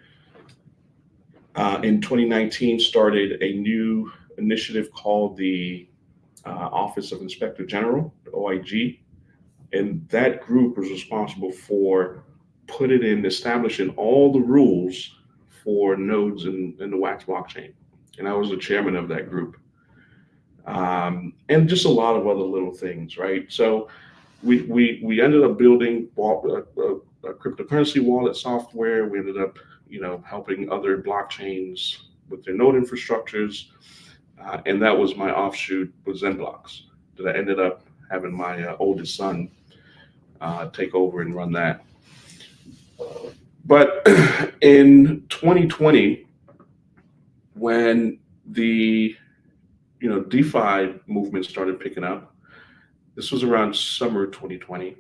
in 2019 started a new initiative called the Office of Inspector General, the OIG. And that group was responsible for establishing all the rules for nodes in the Wax blockchain. And I was the chairman of that group. And just a lot of other little things, right? So we ended up building a cryptocurrency wallet software. We ended up, helping other blockchains with their node infrastructures. And that was my offshoot with Zen Blocks, that I ended up having my oldest son take over and run that. But in 2020, when the DeFi movement started picking up, this was around summer 2020.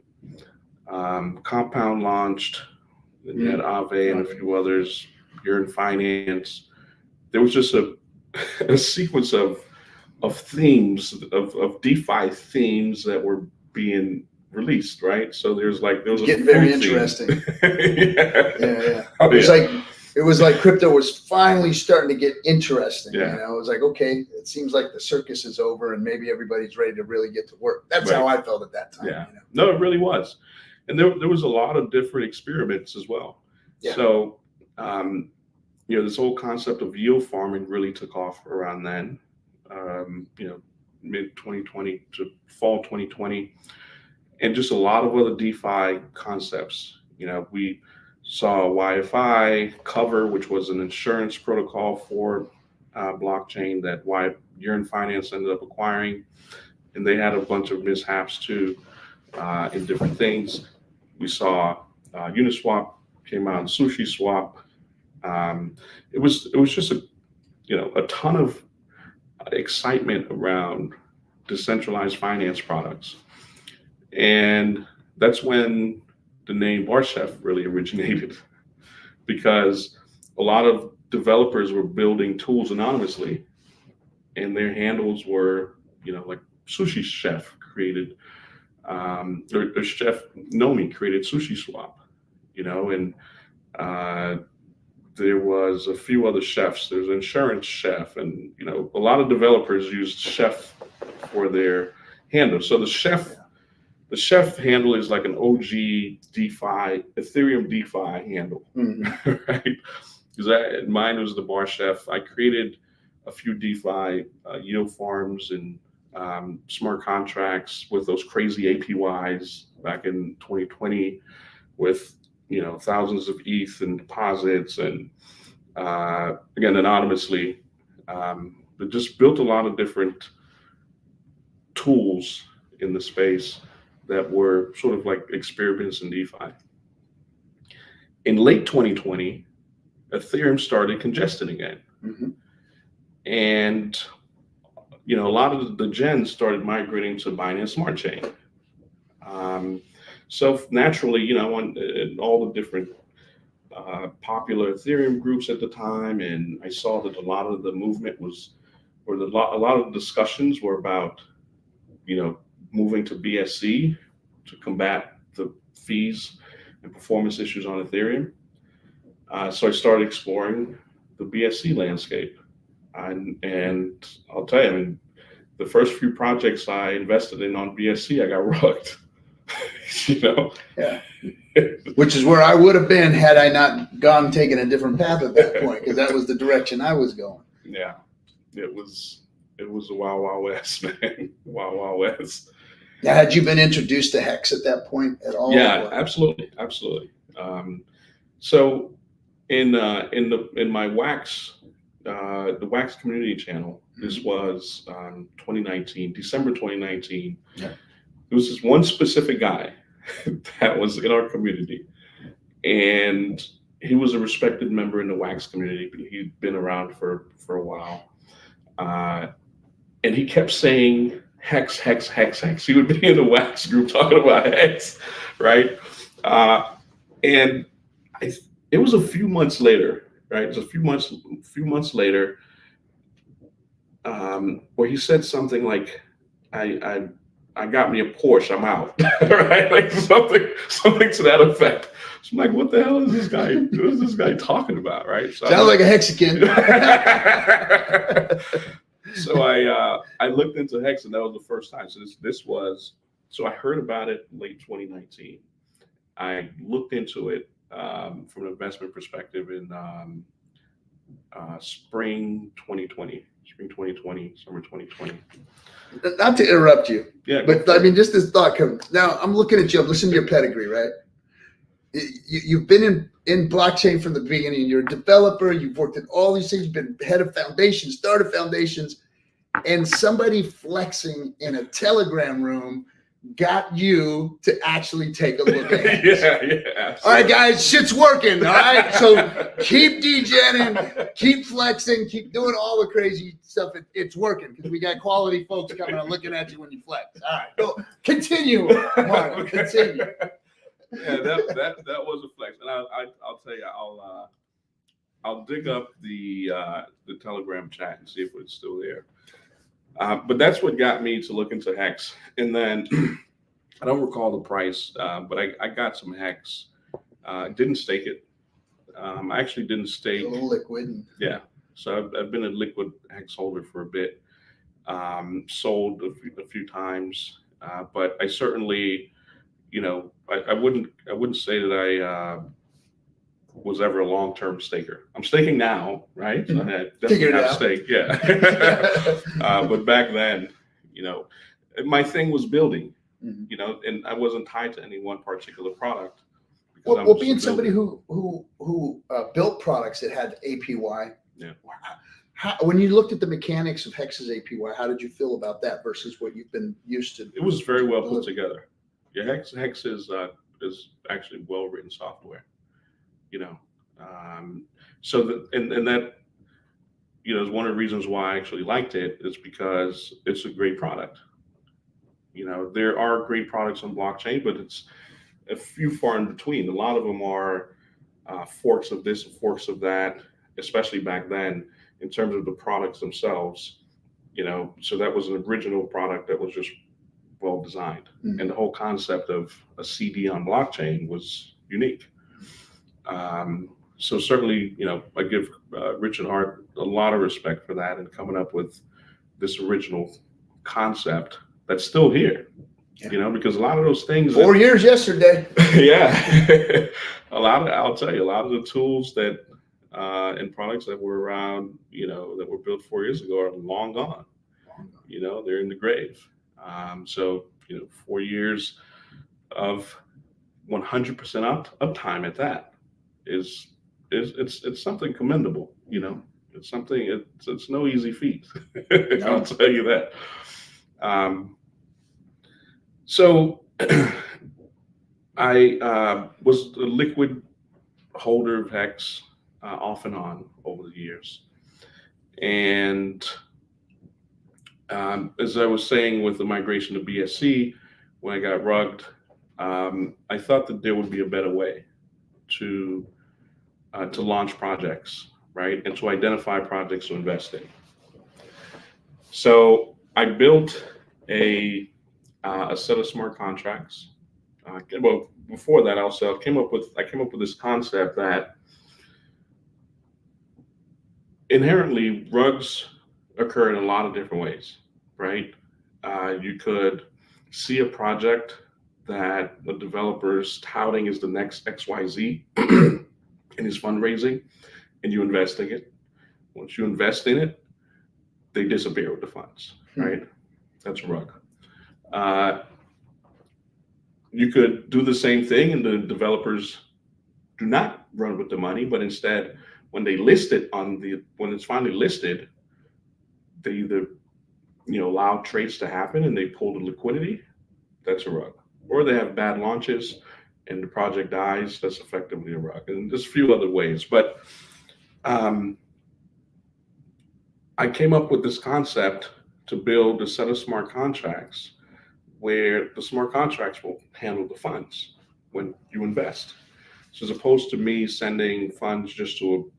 Compound launched, and you had Aave and a few others. You're in finance. There was just a sequence of themes of DeFi themes that were being released, right? So there was getting very interesting. Yeah. It was like crypto was finally starting to get interesting. Yeah. It was like, okay, it seems like the circus is over and maybe everybody's ready to really get to work. That's how I felt at that time. Yeah. No, it really was. And there was a lot of different experiments as well. Yeah. So, this whole concept of yield farming really took off around then, mid 2020 to fall 2020. And just a lot of other DeFi concepts. We saw YFI Cover, which was an insurance protocol for blockchain that You're in Finance ended up acquiring, and they had a bunch of mishaps too in different things. We saw Uniswap came out, Sushi Swap. It was just a ton of excitement around decentralized finance products. And that's when the name BarChef really originated, because a lot of developers were building tools anonymously, and their handles were, like Sushi Chef created, or Chef Nomi created Sushi Swap, and there was a few other chefs. There's Insurance Chef, and a lot of developers used Chef for their handle. So the chef handle is like an OG DeFi, Ethereum DeFi handle, right? Because mine was the BarChef. I created a few DeFi yield farms and smart contracts with those crazy APYs back in 2020, with thousands of ETH and deposits, and again anonymously, but just built a lot of different tools in the space that were sort of like experiments in DeFi. In late 2020, Ethereum started congesting again. And a lot of the gens started migrating to Binance Smart Chain. So naturally, on all the different popular Ethereum groups at the time, and I saw that a lot of the movement a lot of discussions were about, moving to BSC to combat the fees and performance issues on Ethereum. So I started exploring the BSC landscape. And I'll tell you, the first few projects I invested in on BSC, I got rugged. Yeah. Which is where I would have been had I not taken a different path at that point, because that was the direction I was going. Yeah, it was a wild, wild west, man. Wild, wild west. Now, had you been introduced to Hex at that point at all? Yeah, absolutely. So in my Wax, the Wax community channel, this was 2019, December 2019. Yeah. There was this one specific guy that was in our community, and he was a respected member in the Wax community. He'd been around for a while, and he kept saying Hex, Hex, Hex, Hex. He would be in the Wax group talking about Hex, right? And it was a few months later, right? It was a few months later, where he said something like, I got me a Porsche, I'm out, right? Like something to that effect. So I'm like, what the hell is this guy? What is this guy talking about, right? So sounds like a Hexican. So I looked into Hex, and that was the first time. So I heard about it late 2019. I looked into it from an investment perspective in spring 2020, summer 2020. Not to interrupt you, Yeah, but just this thought comes. Now I'm looking at you. I'm listening to your pedigree, right? You've been in blockchain from the beginning. You're a developer. You've worked at all these things. You've been head of foundations, started foundations, and somebody flexing in a Telegram room got you to actually take a look at it. Yeah. Absolutely. All right, guys, shit's working. All right, so keep degenning, keep flexing, keep doing all the crazy stuff. It's working because we got quality folks coming and looking at you when you flex. All right, go continue, Marlon, continue. Yeah, that was a flex, and I'll tell you, I'll dig up the Telegram chat and see if it's still there. But that's what got me to look into Hex. And then I don't recall the price, but I got some Hex. Didn't stake it. I actually didn't stake. A little liquid. Yeah. So I've been a liquid Hex holder for a bit. Sold a few times, but I certainly, I wouldn't say that I was ever a long-term staker. I'm staking now, right? So I definitely have stake, yeah. But back then, my thing was building, and I wasn't tied to any one particular product. Well, being somebody who built products that had APY, yeah. When you looked at the mechanics of Hex's APY, how did you feel about that versus what you've been used to? It was very well put together. Yeah, Hex is actually well-written software. So that is one of the reasons why I actually liked it, is because it's a great product. There are great products on blockchain, but it's a few far in between. A lot of them are forks of this, forks of that, especially back then in terms of the products themselves. So that was an original product that was just well designed, and the whole concept of a CD on blockchain was unique. So certainly, I give Richard Hart a lot of respect for that and coming up with this original concept that's still here. Because a lot of those things. 4 years yesterday. Yeah, I'll tell you, a lot of the tools that and products that were around, that were built 4 years ago are long gone. They're in the grave. So 4 years of 100% uptime at that is it's something commendable. It's something. It's no easy feat. I'll tell you that. So I was a liquid holder of Hex off and on over the years. And as I was saying with the migration to BSC, when I got rugged, I thought that there would be a better way to launch projects, right? And to identify projects to invest in. So I built a set of smart contracts. Well, before that, I came up with this concept that inherently rugs occur in a lot of different ways, right? You could see a project that the developer's touting is the next XYZ in his fundraising, and you invest in it. Once you invest in it, they disappear with the funds, right? That's a rug. You could do the same thing, and the developers do not run with the money, but instead, when they list it when it's finally listed, they either allow trades to happen and they pull the liquidity. That's a rug. Or they have bad launches and the project dies. That's effectively a rug. And there's a few other ways, but I came up with this concept to build a set of smart contracts where the smart contracts will handle the funds when you invest. So as opposed to me sending funds just to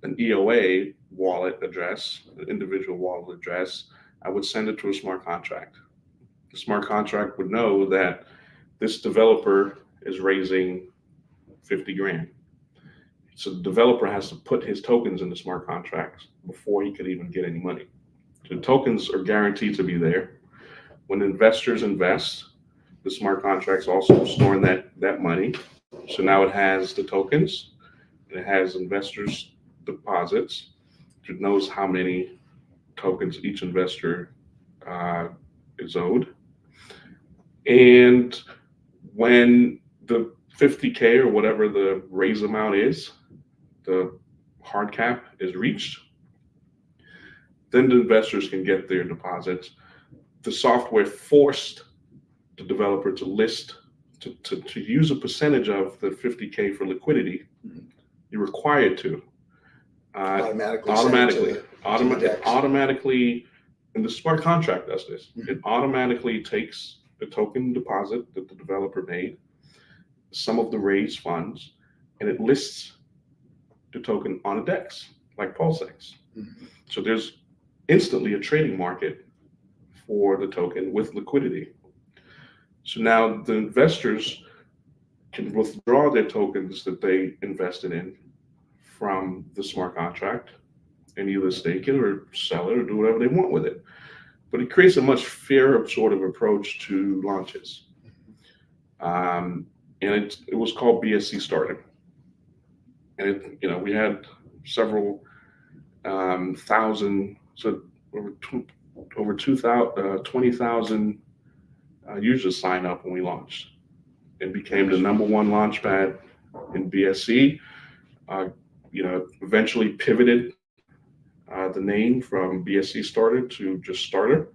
an EOA wallet address, an individual wallet address, I would send it to a smart contract. The smart contract would know that this developer is raising 50 grand. So the developer has to put his tokens in the smart contracts before he could even get any money. So the tokens are guaranteed to be there. When investors invest, the smart contracts also storing that money. So now it has the tokens, and it has investors' deposits. It knows how many tokens each investor is owed. And when the 50K or whatever the raise amount is, the hard cap is reached, then the investors can get their deposits. The software forced the developer to list, to use a percentage of the 50K for liquidity. You're required to. Automatically, and the smart contract does this. It automatically takes the token deposit that the developer made, some of the raised funds, and it lists the token on a DEX, like PulseX. So there's instantly a trading market for the token with liquidity. So now the investors can withdraw their tokens that they invested in from the smart contract and either stake it or sell it or do whatever they want with it. But it creates a much fairer sort of approach to launches. And it was called BSC Starter. And we had several thousand, so over 20,000 users sign up when we launched. It became the #1 launchpad in BSC. Eventually pivoted the name from BSC Starter to just Starter,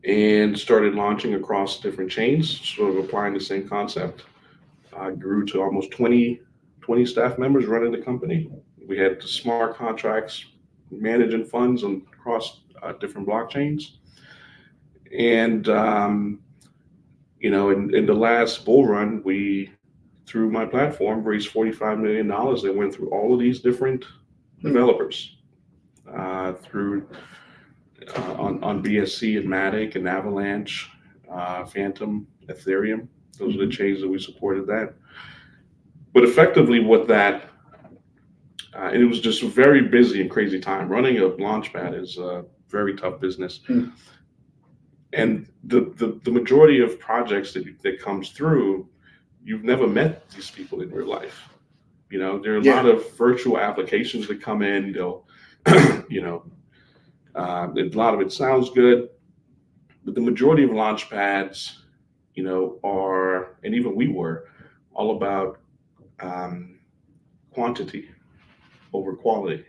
and started launching across different chains, sort of applying the same concept. Grew to almost 20 staff members running the company. We had the smart contracts managing funds across different blockchains. And in the last bull run, we, through my platform, raised $45 million that went through all of these different developers, through on BSC and Matic and Avalanche, Phantom, Ethereum. Those are the chains that we supported that. But effectively what that, and it was just a very busy and crazy time. Running a launchpad is a very tough business. And the majority of projects that comes through, you've never met these people in real life. There are a lot of virtual applications that come in. They'll, a lot of it sounds good, but the majority of launch pads, are, and even we were, all about quantity over quality,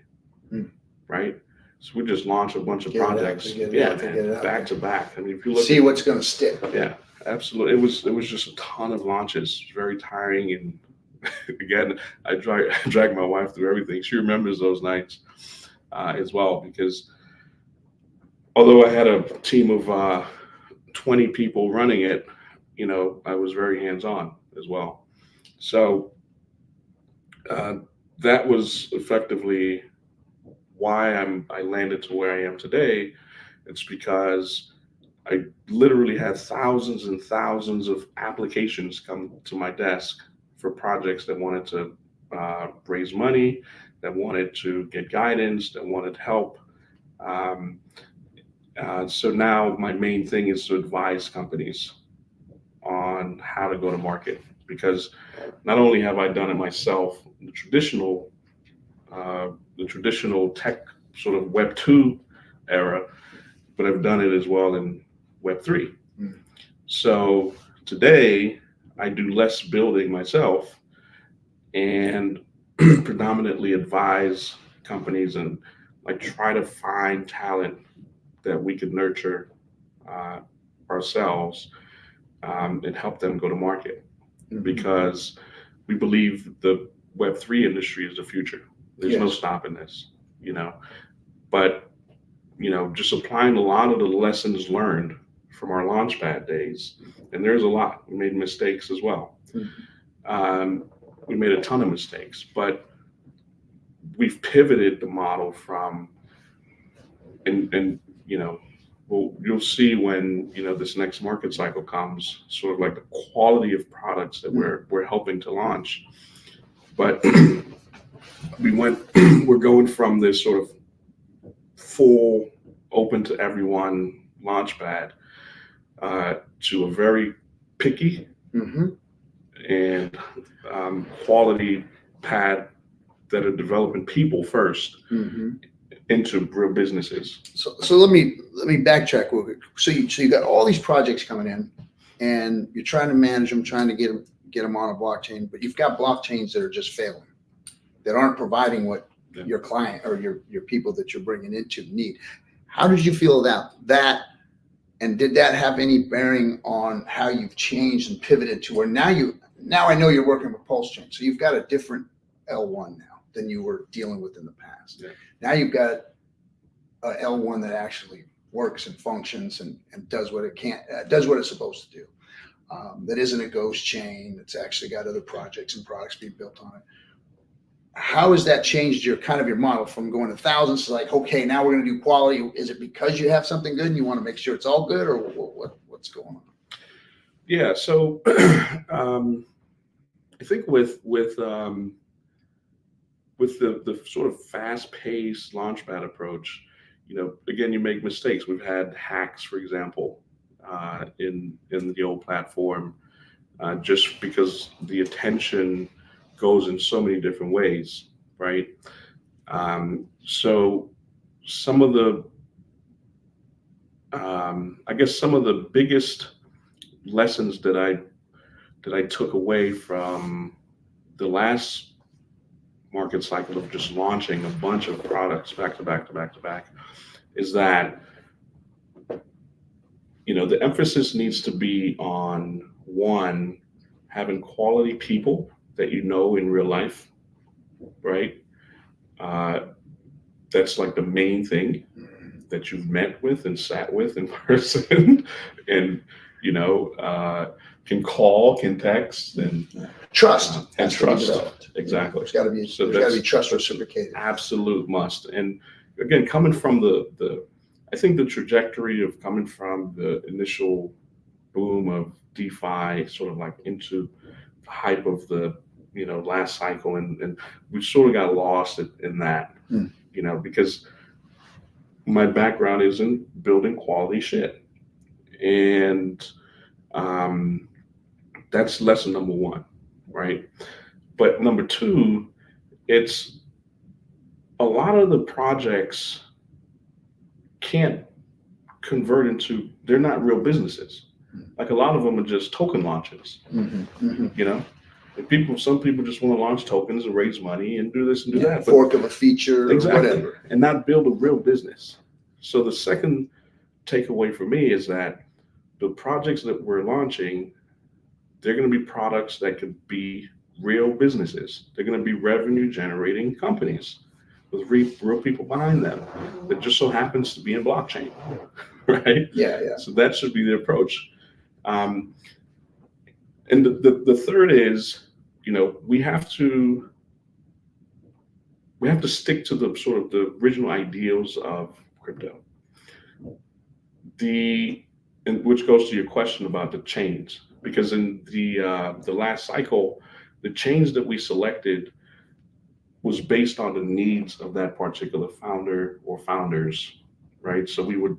right? So we just launched a bunch of projects, back to back. I mean, if you look, see what's going to stick. Yeah, absolutely. It was just a ton of launches, very tiring, and again, I drag my wife through everything. She remembers those nights as well, because although I had a team of 20 people running it, I was very hands-on as well. So that was effectively why I landed to where I am today. It's because I literally had thousands and thousands of applications come to my desk for projects that wanted to raise money, that wanted to get guidance, that wanted help. So now my main thing is to advise companies on how to go to market, because not only have I done it myself in the traditional tech sort of Web 2 era, but I've done it as well in Web 3. So today I do less building myself and predominantly advise companies and try to find talent that we could nurture ourselves and help them go to market, because we believe the Web3 industry is the future. There's no stopping this, but just applying a lot of the lessons learned from our launchpad days, and there's a lot. We made mistakes as well. We made a ton of mistakes, but we've pivoted the model from, and you'll see when this next market cycle comes, sort of like the quality of products that we're helping to launch. But we're going from this sort of full, open to everyone launchpad to a very picky and quality pad that are developing people first into real businesses. So let me backtrack real quick. So you got all these projects coming in, and you're trying to manage them, trying to get them on a blockchain, but you've got blockchains that are just failing, that aren't providing what your client or your people that you're bringing into need. How did you feel about that? And did that have any bearing on how you've changed and pivoted to where now I know you're working with PulseChain, so you've got a different L1 now than you were dealing with in the past. Yeah. Now you've got a L1 that actually works and functions and does what it's supposed to do. That isn't a ghost chain. It's actually got other projects and products being built on it. How has that changed your model from going to thousands to okay, now we're going to do quality? Is it because you have something good and you want to make sure it's all good, or what's going on? Yeah. So I think with the sort of fast-paced launchpad approach, again, you make mistakes. We've had hacks, for example, in the old platform, just because the attention goes in so many different ways, right? So some of the, some of the biggest lessons that I took away from the last market cycle of just launching a bunch of products back to back is that the emphasis needs to be on, one, having quality people that in real life, right? That's the main thing that you've met with and sat with in person, and can call, can text, and trust and has to be trust. developed. Exactly. There's got to be trust reciprocated. Absolute must. And again, coming from I think the trajectory of coming from the initial boom of DeFi, sort of like into the hype of the last cycle, and we sort of got lost in that, because my background is in building quality shit, and that's lesson number one, right? But number two, it's a lot of the projects can't convert into, they're not real businesses. Like a lot of them are just token launches, And some people just want to launch tokens and raise money and do this and do that. Fork of a feature or whatever. And not build a real business. So the second takeaway for me is that the projects that we're launching, they're going to be products that could be real businesses. They're going to be revenue generating companies with real people behind them that just so happens to be in blockchain, right? Yeah. So that should be the approach. And the third is, we have to stick to the sort of the original ideals of crypto. Which goes to your question about the chains, because in the last cycle, the chains that we selected was based on the needs of that particular founder or founders, right? So we would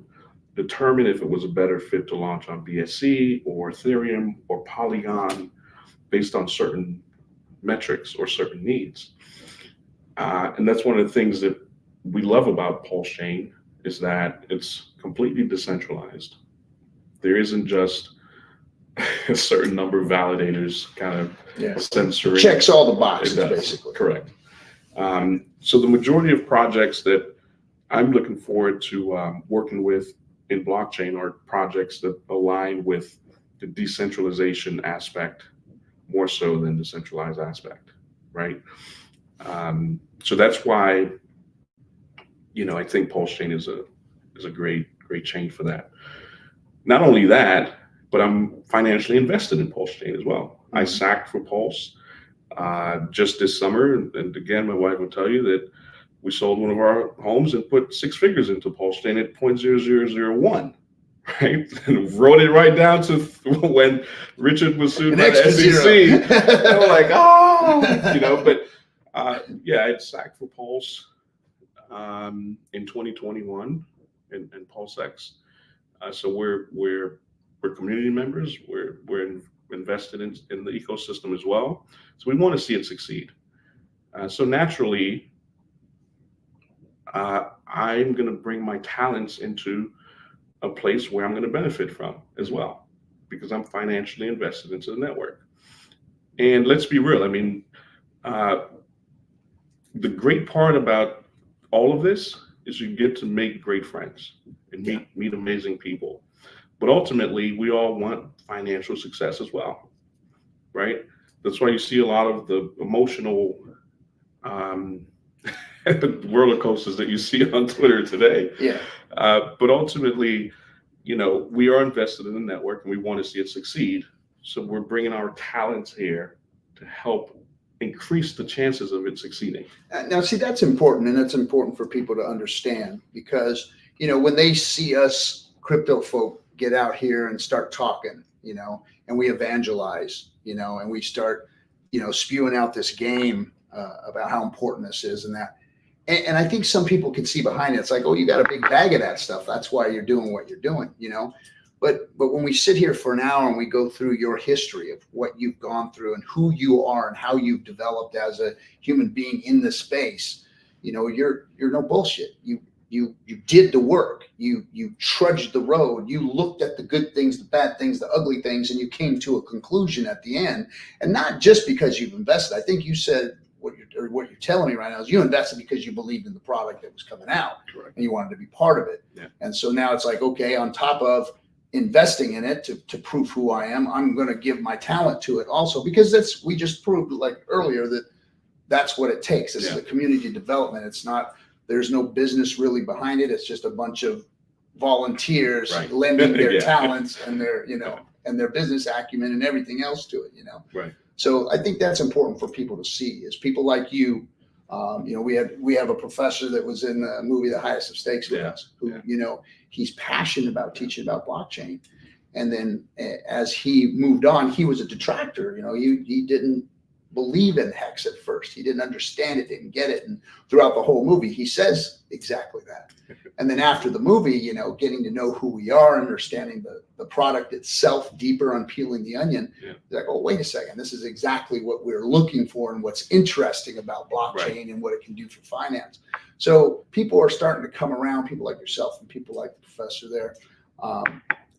determine if it was a better fit to launch on BSC or Ethereum or Polygon based on certain metrics or certain needs. And that's one of the things that we love about PulseChain is that it's completely decentralized. There isn't just a certain number of validators kind of censoring. Checks all the boxes, basically. Correct. So the majority of projects that I'm looking forward to working with in blockchain are projects that align with the decentralization aspect more so than the centralized aspect, right? So that's why, I think PulseChain is a great chain for that. Not only that, but I'm financially invested in PulseChain as well. I sacked for Pulse just this summer, and again, my wife will tell you that we sold one of our homes and put 6 figures into PulseChain at 0.0001, right? And wrote it right down to when Richard was sued by the SEC. They were like, but I sacked for Pulse in 2021 and PulseX. So we're community members. We're invested in the ecosystem as well. So we want to see it succeed. So naturally, I'm going to bring my talents into a place where I'm going to benefit from as well, because I'm financially invested into the network. And let's be real. I mean, the great part about all of this is you get to make great friends and meet amazing people. But ultimately, we all want financial success as well, right? That's why you see a lot of the emotional roller coasters that you see on Twitter today. Yeah. But ultimately, we are invested in the network and we want to see it succeed. So we're bringing our talents here to help increase the chances of it succeeding. Now, see, that's important, and it's important for people to understand, because, when they see us crypto folk get out here and start talking, and we evangelize, and we start, spewing out this game about how important this is and that. And I think some people can see behind it. It's like, oh, you got a big bag of that stuff. That's why you're doing what you're doing, But when we sit here for an hour and we go through your history of what you've gone through and who you are and how you've developed as a human being in this space, you're no bullshit. You did the work. You trudged the road. You looked at the good things, the bad things, the ugly things, and you came to a conclusion at the end. And not just because you've invested. I think you said what you're telling me right now is you invested because you believed in the product that was coming out. Correct. And you wanted to be part of it. Yeah. And so now it's like, okay, on top of investing in it to prove who I am, I'm going to give my talent to it also, because we just proved like earlier that that's what it takes. This is a community development. It's not There's no business really behind it. It's just a bunch of volunteers Right. lending their Yeah. talents and their, and their business acumen and everything else to it, Right. So I think that's important for people to see, is people like you. We have a professor that was in the movie The Highest of Stakes with us, who, he's passionate about teaching about blockchain. And then as he moved on, he was a detractor. He didn't believe in Hex at first. He didn't understand it, didn't get it. And throughout the whole movie, he says exactly that. And then after the movie, getting to know who we are, understanding the product itself deeper, unpeeling the onion, like, oh, wait a second, this is exactly what we're looking for and what's interesting about blockchain and what it can do for finance. So people are starting to come around, people like yourself and people like the professor there.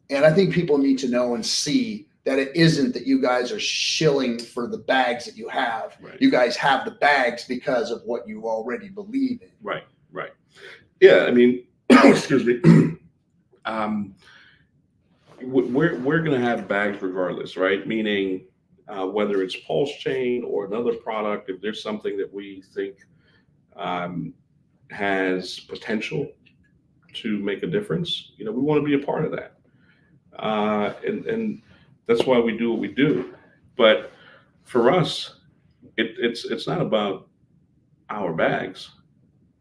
And I think people need to know and see that it isn't that you guys are shilling for the bags that you have. Right. You guys have the bags because of what you already believe in. Right. Yeah, I mean, excuse me. We're going to have bags regardless, right? Meaning, whether it's PulseChain or another product, if there's something that we think has potential to make a difference, we want to be a part of that. And that's why we do what we do. But for us, it's not about our bags,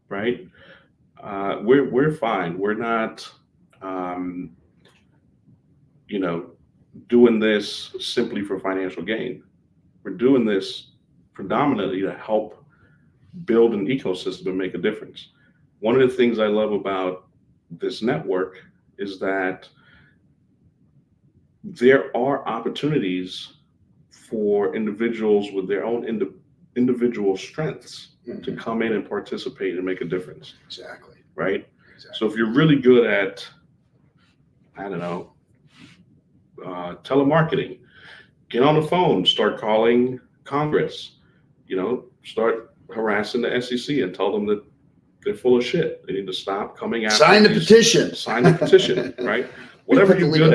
right? We're fine. We're not, doing this simply for financial gain. We're doing this predominantly to help build an ecosystem and make a difference. One of the things I love about this network is that there are opportunities for individuals with their own individual strengths to come in and participate and make a difference. Exactly. Right? Exactly. So if you're really good at, telemarketing, get on the phone, start calling Congress, start harassing the SEC and tell them that they're full of shit. They need to stop coming after Sign the petition. Sign the petition, right? Whatever you're good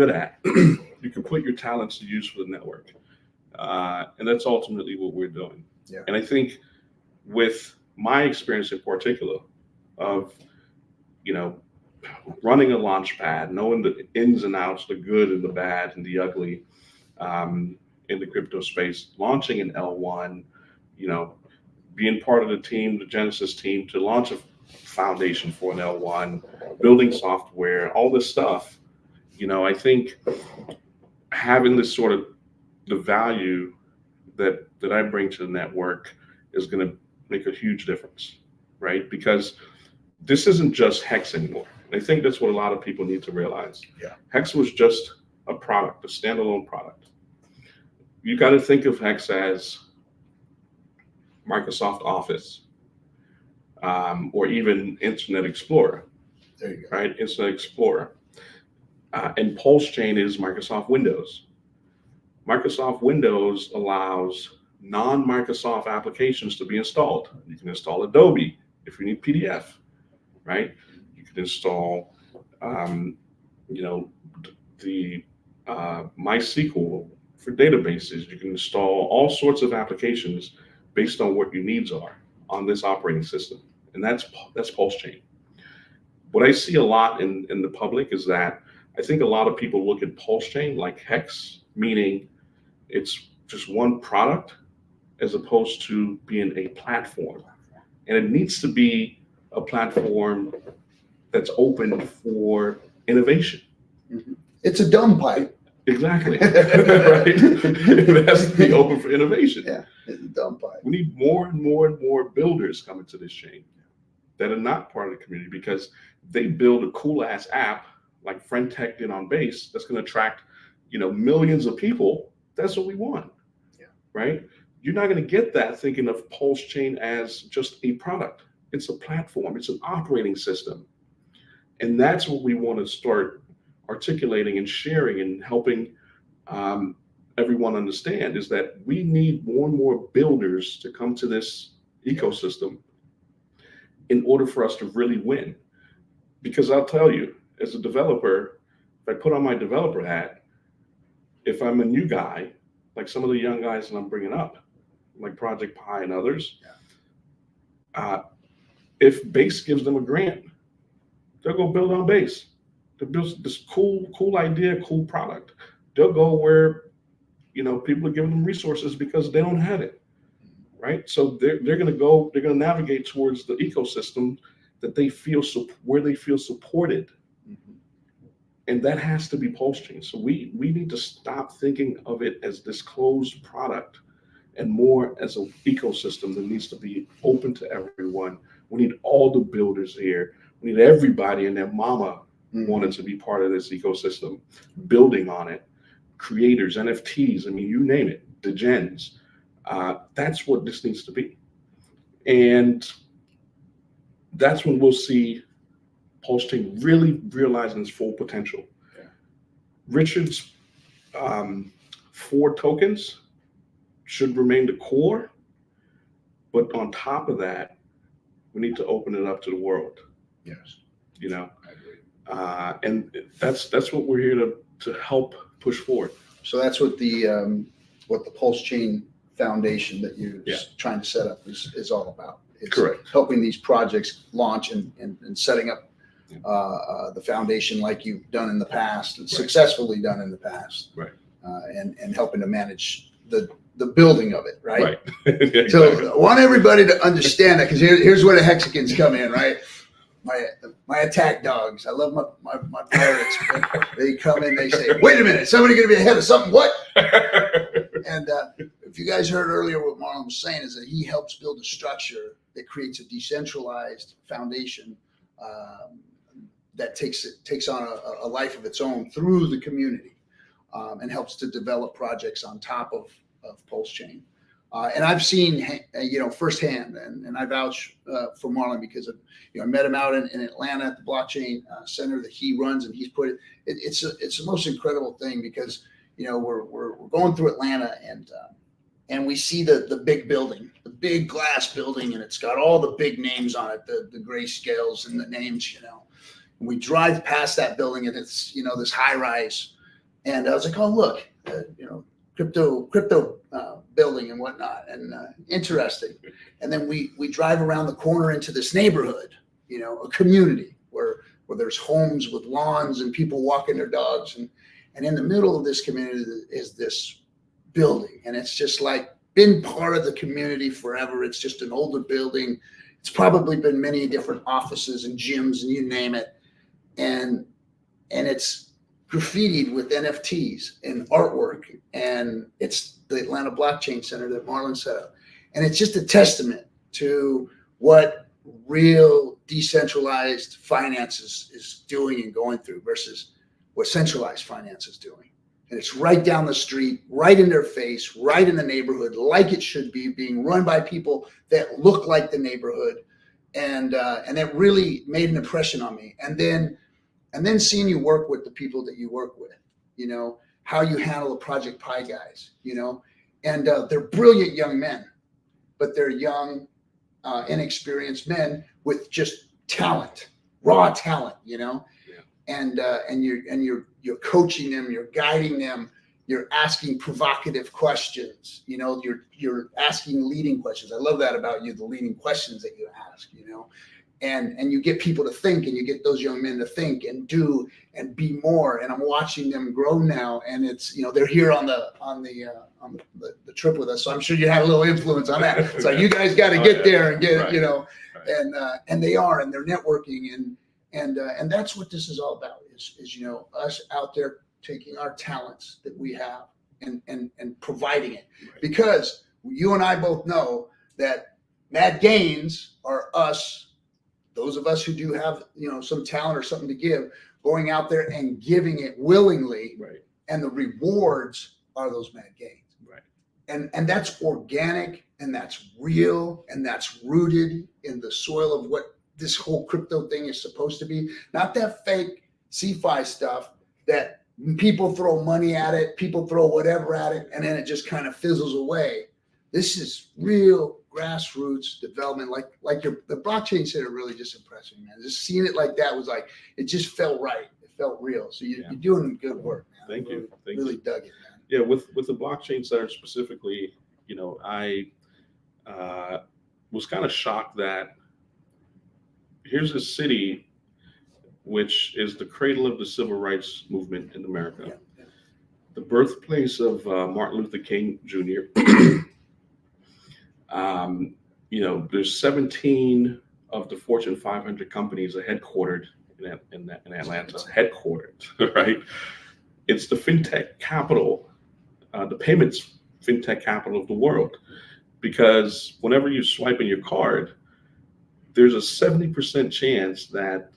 at, you can put your talents to use for the network. And that's ultimately what we're doing. Yeah. And I think with my experience in particular of, running a launchpad, knowing the ins and outs, the good and the bad and the ugly, in the crypto space, launching an L1, being part of the team, the Genesis team, to launch a foundation for an L1, building software, all this stuff, I think having this sort of the value that I bring to the network is going to make a huge difference, right? Because this isn't just Hex anymore. And I think that's what a lot of people need to realize. Yeah. Hex was just a product, a standalone product. You got to think of Hex as Microsoft Office, or even Internet Explorer. There you go. Right? Internet Explorer. And PulseChain is Microsoft Windows. Microsoft Windows allows non-Microsoft applications to be installed. You can install Adobe if you need PDF, right? You can install, the MySQL for databases. You can install all sorts of applications based on what your needs are on this operating system, and that's PulseChain. What I see a lot in the public is that I think a lot of people look at PulseChain like Hex, meaning it's just one product as opposed to being a platform. And it needs to be a platform that's open for innovation. Mm-hmm. It's a dumb pipe. Exactly. Right? It has to be open for innovation. Yeah, it's a dumb pipe. We need more and more and more builders coming to this chain that are not part of the community, because they build a cool ass app like FriendTech did on Base that's going to attract, millions of people. That's what we want. Yeah. Right? You're not going to get that thinking of PulseChain as just a product. It's a platform. It's an operating system. And that's what we want to start articulating and sharing and helping everyone understand, is that we need more and more builders to come to this ecosystem in order for us to really win. Because I'll tell you, as a developer, if I put on my developer hat, if I'm a new guy, like some of the young guys that I'm bringing up, like Project Pi and others, If Base gives them a grant, they'll go build on Base. They'll build this cool idea, cool product. They'll go where, people are giving them resources because they don't have it, right? So they're going to navigate towards the ecosystem that they feel, where they feel supported. Mm-hmm. And that has to be PulseChain. So we need to stop thinking of it as this closed product and more as an ecosystem that needs to be open to everyone. We need all the builders here. We need everybody and their mama wanted to be part of this ecosystem, building on it. Creators, NFTs, you name it, the gens. That's what this needs to be. And that's when we'll see PulseChain really realizing its full potential. Yeah. Richard's 4 tokens should remain the core, but on top of that, we need to open it up to the world. Yes. I agree. And that's what we're here to help push forward. So that's what the PulseChain Foundation that you're trying to set up is all about. It's correct. Helping these projects launch and setting up the foundation like you've done in the past, and successfully done in the past. Right. And helping to manage the building of it, right? Right. Exactly. So I want everybody to understand that, because here's where the Hexicans come in, right? My attack dogs. I love my pirates. They come in, they say, "Wait a minute, somebody going to be ahead of something?" What? And if you guys heard earlier, what Marlon was saying is that he helps build a structure that creates a decentralized foundation that takes on a life of its own through the community, and helps to develop projects on top of PulseChain. And I've seen, firsthand, and I vouch for Marlon because I met him out in Atlanta at the blockchain center that he runs, and he's put it. It's the most incredible thing, because we're going through Atlanta, and we see the big building, the big glass building, and it's got all the big names on it, the grayscales and the names, And we drive past that building, and it's this high rise, and I was like, oh look, crypto building and whatnot, and interesting. And then we drive around the corner into this neighborhood, a community where there's homes with lawns and people walking their dogs, and in the middle of this community is this building, and it's just like been part of the community forever. It's just an older building. It's probably been many different offices and gyms and you name it, and it's graffitied with NFTs and artwork, and it's the Atlanta Blockchain Center that Marlon set up. And it's just a testament to what real decentralized finance is doing and going through versus what centralized finance is doing. And it's right down the street, right in their face, right in the neighborhood, like it should be, being run by people that look like the neighborhood. And that really made an impression on me. And then seeing you work with the people that you work with, how you handle the Project Pi guys, and they're brilliant young men, but they're young, inexperienced men with just talent, raw talent, Yeah. And you're coaching them, you're guiding them, you're asking provocative questions, you're asking leading questions. I love that about you, the leading questions that you ask, And you get people to think, and you get those young men to think and do and be more. And I'm watching them grow now, and it's they're here on the trip with us. So I'm sure you had a little influence on that. So you guys got to get there and get right. And they are, and they're networking, and that's what this is all about. Is us out there taking our talents that we have and providing it, right. Because you and I both know that mad gains are us. Those of us who do have, some talent or something to give, going out there and giving it willingly, right. And the rewards are those mad gains, right? And that's organic, and that's real, and that's rooted in the soil of what this whole crypto thing is supposed to be. Not that fake CeFi stuff that people throw money at it, people throw whatever at it, and then it just kind of fizzles away. This is real grassroots development, like the blockchain center really just impressed me, man. Just seeing it like that was like, it just felt right. It felt real. So you're doing good work, man. Thank you. Really dug it, man. Yeah, with the blockchain center specifically, was kind of shocked that here's a city which is the cradle of the civil rights movement in America, the birthplace of Martin Luther King Jr. There's 17 of the Fortune 500 companies are headquartered in Atlanta, headquartered, right? It's the fintech capital, the payments fintech capital of the world, because whenever you swipe in your card, there's a 70% chance that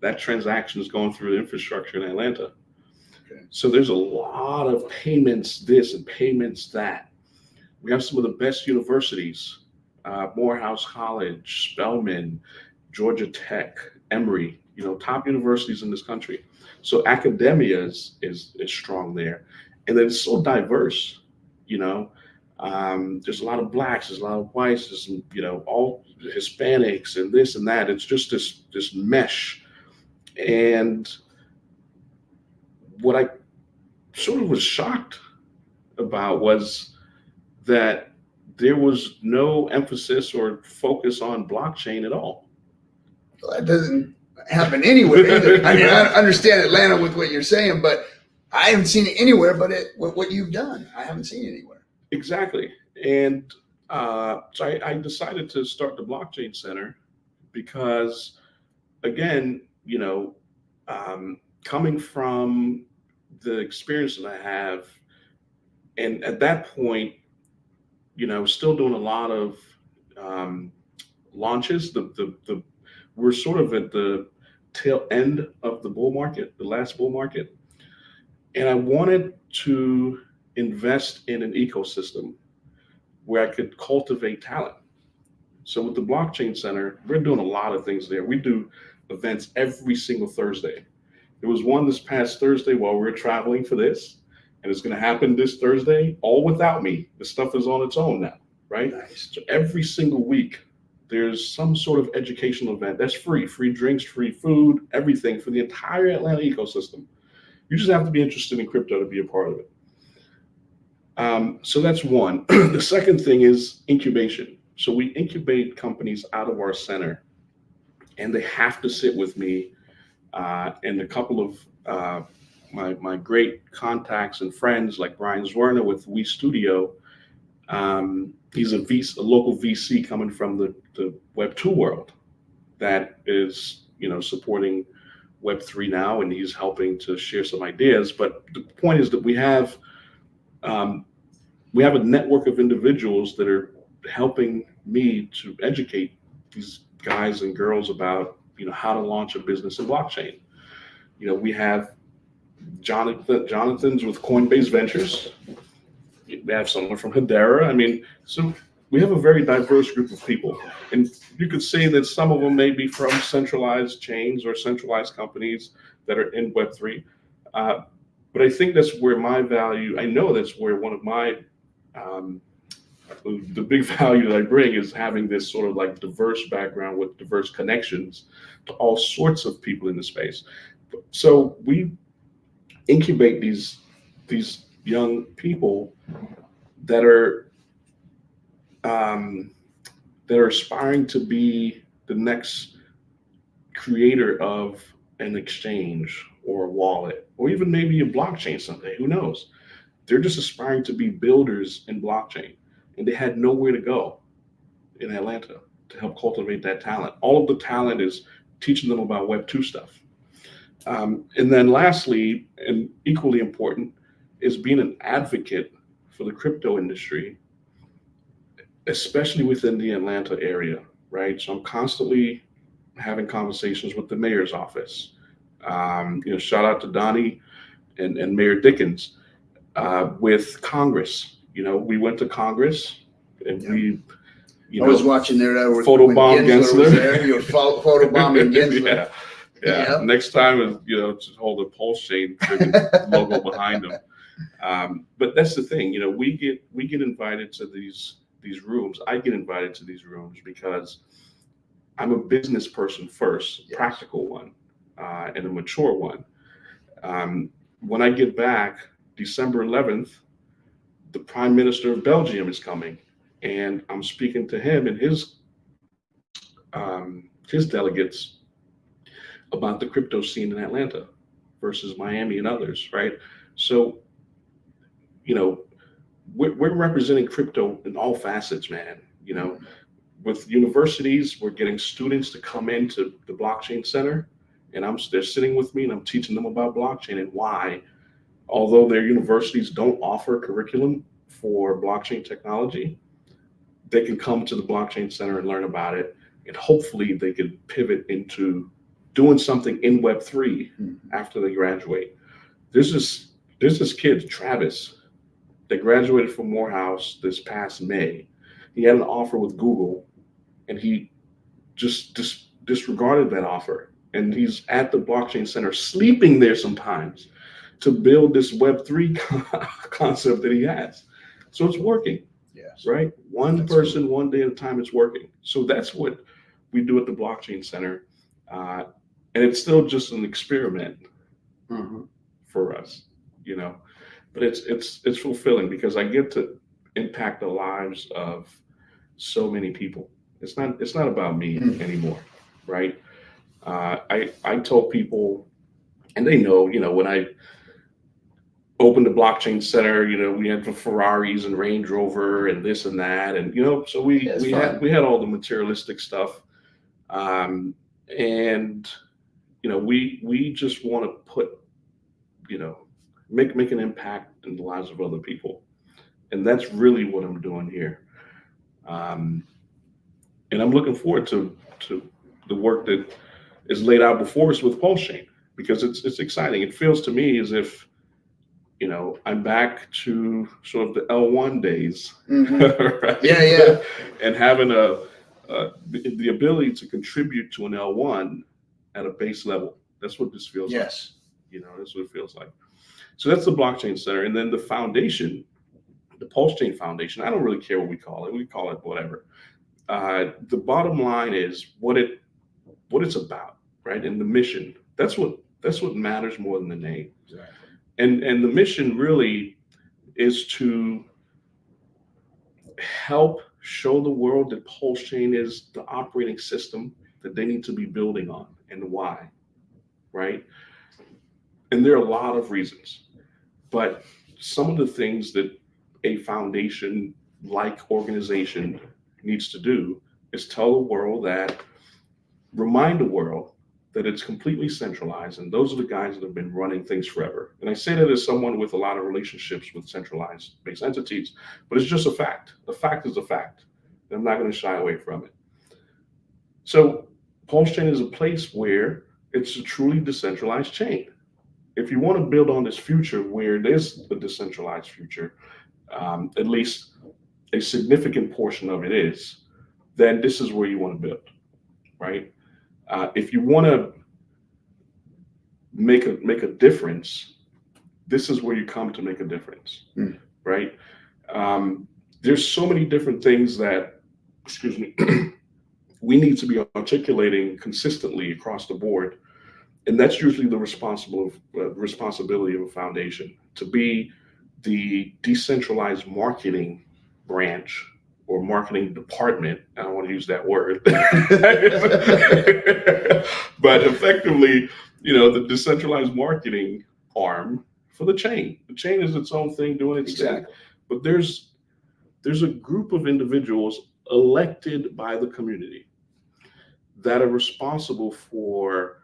that transaction is going through the infrastructure in Atlanta. Okay. So there's a lot of payments this and payments that. We have some of the best universities, Morehouse College, Spelman, Georgia Tech, Emory, top universities in this country. So academia is strong there. And then it's so diverse, there's a lot of blacks, there's a lot of whites, there's all Hispanics and this and that. It's just this mesh. And what I sort of was shocked about was that there was no emphasis or focus on blockchain at all. Well, that doesn't happen anywhere either. I mean, I understand Atlanta with what you're saying, but I haven't seen it anywhere but what you've done. I haven't seen it anywhere. Exactly. And so I decided to start the Blockchain Center because, again, coming from the experience that I have, and at that point, still doing a lot of launches. We're sort of at the tail end of the bull market, the last bull market, and I wanted to invest in an ecosystem where I could cultivate talent. So with the Blockchain Center, we're doing a lot of things there. We do events every single Thursday. There was one this past Thursday while we were traveling for this, and it's going to happen this Thursday, all without me. The stuff is on its own now, right? Nice. So every single week, there's some sort of educational event that's free drinks, free food, everything for the entire Atlanta ecosystem. You just have to be interested in crypto to be a part of it. So that's one. The second thing is incubation. So we incubate companies out of our center, and they have to sit with me and a couple of my great contacts and friends like Brian Zwerner with We Studio. He's a local VC coming from the Web2 world that is, supporting Web3 now, and he's helping to share some ideas. But the point is that we have a network of individuals that are helping me to educate these guys and girls about, how to launch a business in blockchain. We have Jonathan's with Coinbase Ventures. We have someone from Hedera. So we have a very diverse group of people. And you could say that some of them may be from centralized chains or centralized companies that are in Web3. But I think that's where my value, I know that's where one of my, the big value that I bring is having this sort of like diverse background with diverse connections to all sorts of people in the space. So we incubate these young people that are aspiring to be the next creator of an exchange or a wallet, or even maybe a blockchain someday, who knows? They're just aspiring to be builders in blockchain, and they had nowhere to go in Atlanta to help cultivate that talent. All of the talent is teaching them about Web2 stuff. And then lastly, and equally important, is being an advocate for the crypto industry, especially within the Atlanta area, right? So I'm constantly having conversations with the mayor's office. Shout out to Donnie and Mayor Dickens, with Congress. We went to Congress and we, I was watching there photobomb Gensler. You were photobombing Gensler. Yeah. Next time is, to hold a PulseChain logo behind them. But that's the thing, we get invited to these rooms. I get invited to these rooms because I'm a business person first, yes. Practical one, and a mature one. When I get back, December 11th, the Prime Minister of Belgium is coming, and I'm speaking to him and his his delegates about the crypto scene in Atlanta versus Miami and others, right? So, you know, we're representing crypto in all facets, man. You know, with universities, we're getting students to come into the blockchain center, and they're sitting with me and I'm teaching them about blockchain and why, although their universities don't offer curriculum for blockchain technology, they can come to the blockchain center and learn about it. And hopefully they can pivot into doing something in Web3 after they graduate. There's this kid, Travis, that graduated from Morehouse this past May. He had an offer with Google and he just disregarded that offer. And he's at the blockchain center, sleeping there sometimes to build this Web3 concept that he has. So it's working. Yes. Right? One person, one day at a time, it's working. So that's what we do at the blockchain center. And it's still just an experiment for us, you know, but it's fulfilling because I get to impact the lives of so many people. It's not about me anymore, right? I told people, and they know, you know, when I opened the blockchain center, you know, we had the Ferraris and Range Rover and this and that, and you know, so we had all the materialistic stuff, and you know, we just want to put, you know, make an impact in the lives of other people, and that's really what I'm doing here, and I'm looking forward to the work that is laid out before us with PulseChain because it's exciting. It feels to me as if, you know, I'm back to sort of the L1 days, right? Yeah. And having the ability to contribute to an L1 at a base level. That's what this feels like. Yes. You know, that's what it feels like. So that's the blockchain center. And then the foundation, the PulseChain Foundation, I don't really care what we call it. We call it whatever. The bottom line is what it's about, right? And the mission. That's what matters more than the name. Exactly. And the mission really is to help show the world that PulseChain is the operating system that they need to be building on and why, right? And there are a lot of reasons, but some of the things that a foundation-like organization needs to do is tell the world remind the world that it's completely centralized, and those are the guys that have been running things forever. And I say that as someone with a lot of relationships with centralized based entities, but it's just a fact. The fact is a fact, and I'm not going to shy away from it. So PulseChain is a place where it's a truly decentralized chain. If you want to build on this future where there's a decentralized future, at least a significant portion of it is, then this is where you want to build, right? If you want to make a difference, this is where you come to make a difference, right? There's so many different things that, we need to be articulating consistently across the board, and that's usually the responsibility of a foundation, to be the decentralized marketing branch or marketing department. I don't want to use that word, but effectively, you know, the decentralized marketing arm for the chain. The chain is its own thing doing its thing, but there's a group of individuals elected by the community that are responsible for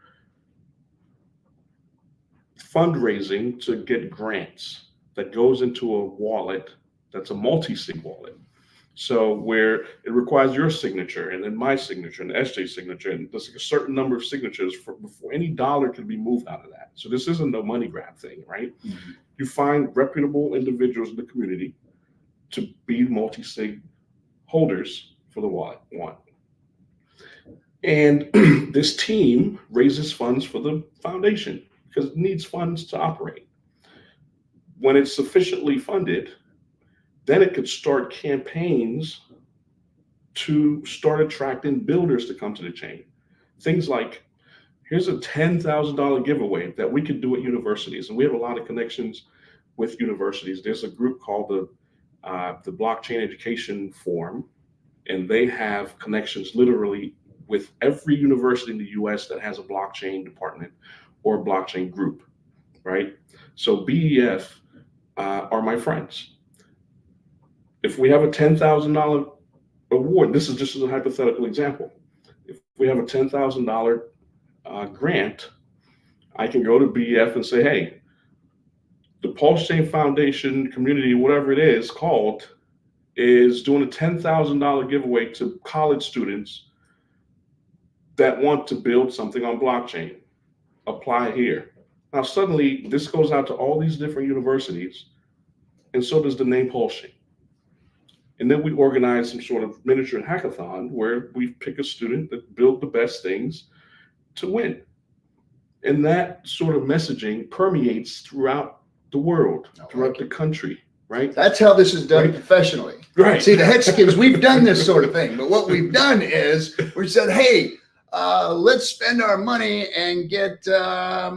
fundraising to get grants that goes into a wallet that's a multi-sig wallet. So where it requires your signature and then my signature and SJ's signature, and there's a certain number of signatures before any dollar can be moved out of that. So this isn't no money grab thing, right? Mm-hmm. You find reputable individuals in the community to be multi-sig holders for the wallet, one. And this team raises funds for the foundation because it needs funds to operate. When it's sufficiently funded, then it could start campaigns to start attracting builders to come to the chain. Things like, here's a $10,000 giveaway that we could do at universities. And we have a lot of connections with universities. There's a group called the Blockchain Education Forum, and they have connections literally with every university in the US that has a blockchain department or a blockchain group, right? So BEF are my friends. If we have a $10,000 award, this is just as a hypothetical example. If we have a $10,000 grant, I can go to BEF and say, hey, the PulseChain Foundation community, whatever it is called, is doing a $10,000 giveaway to college students that want to build something on blockchain. Apply here. Now, suddenly, this goes out to all these different universities, and so does the name PulseChain. And then we organize some sort of miniature hackathon where we pick a student that build the best things to win. And that sort of messaging permeates throughout the world, throughout the country, right? That's how this is done professionally. Right. See, the Hexicans, we've done this sort of thing, but what we've done is we said, hey, let's spend our money and get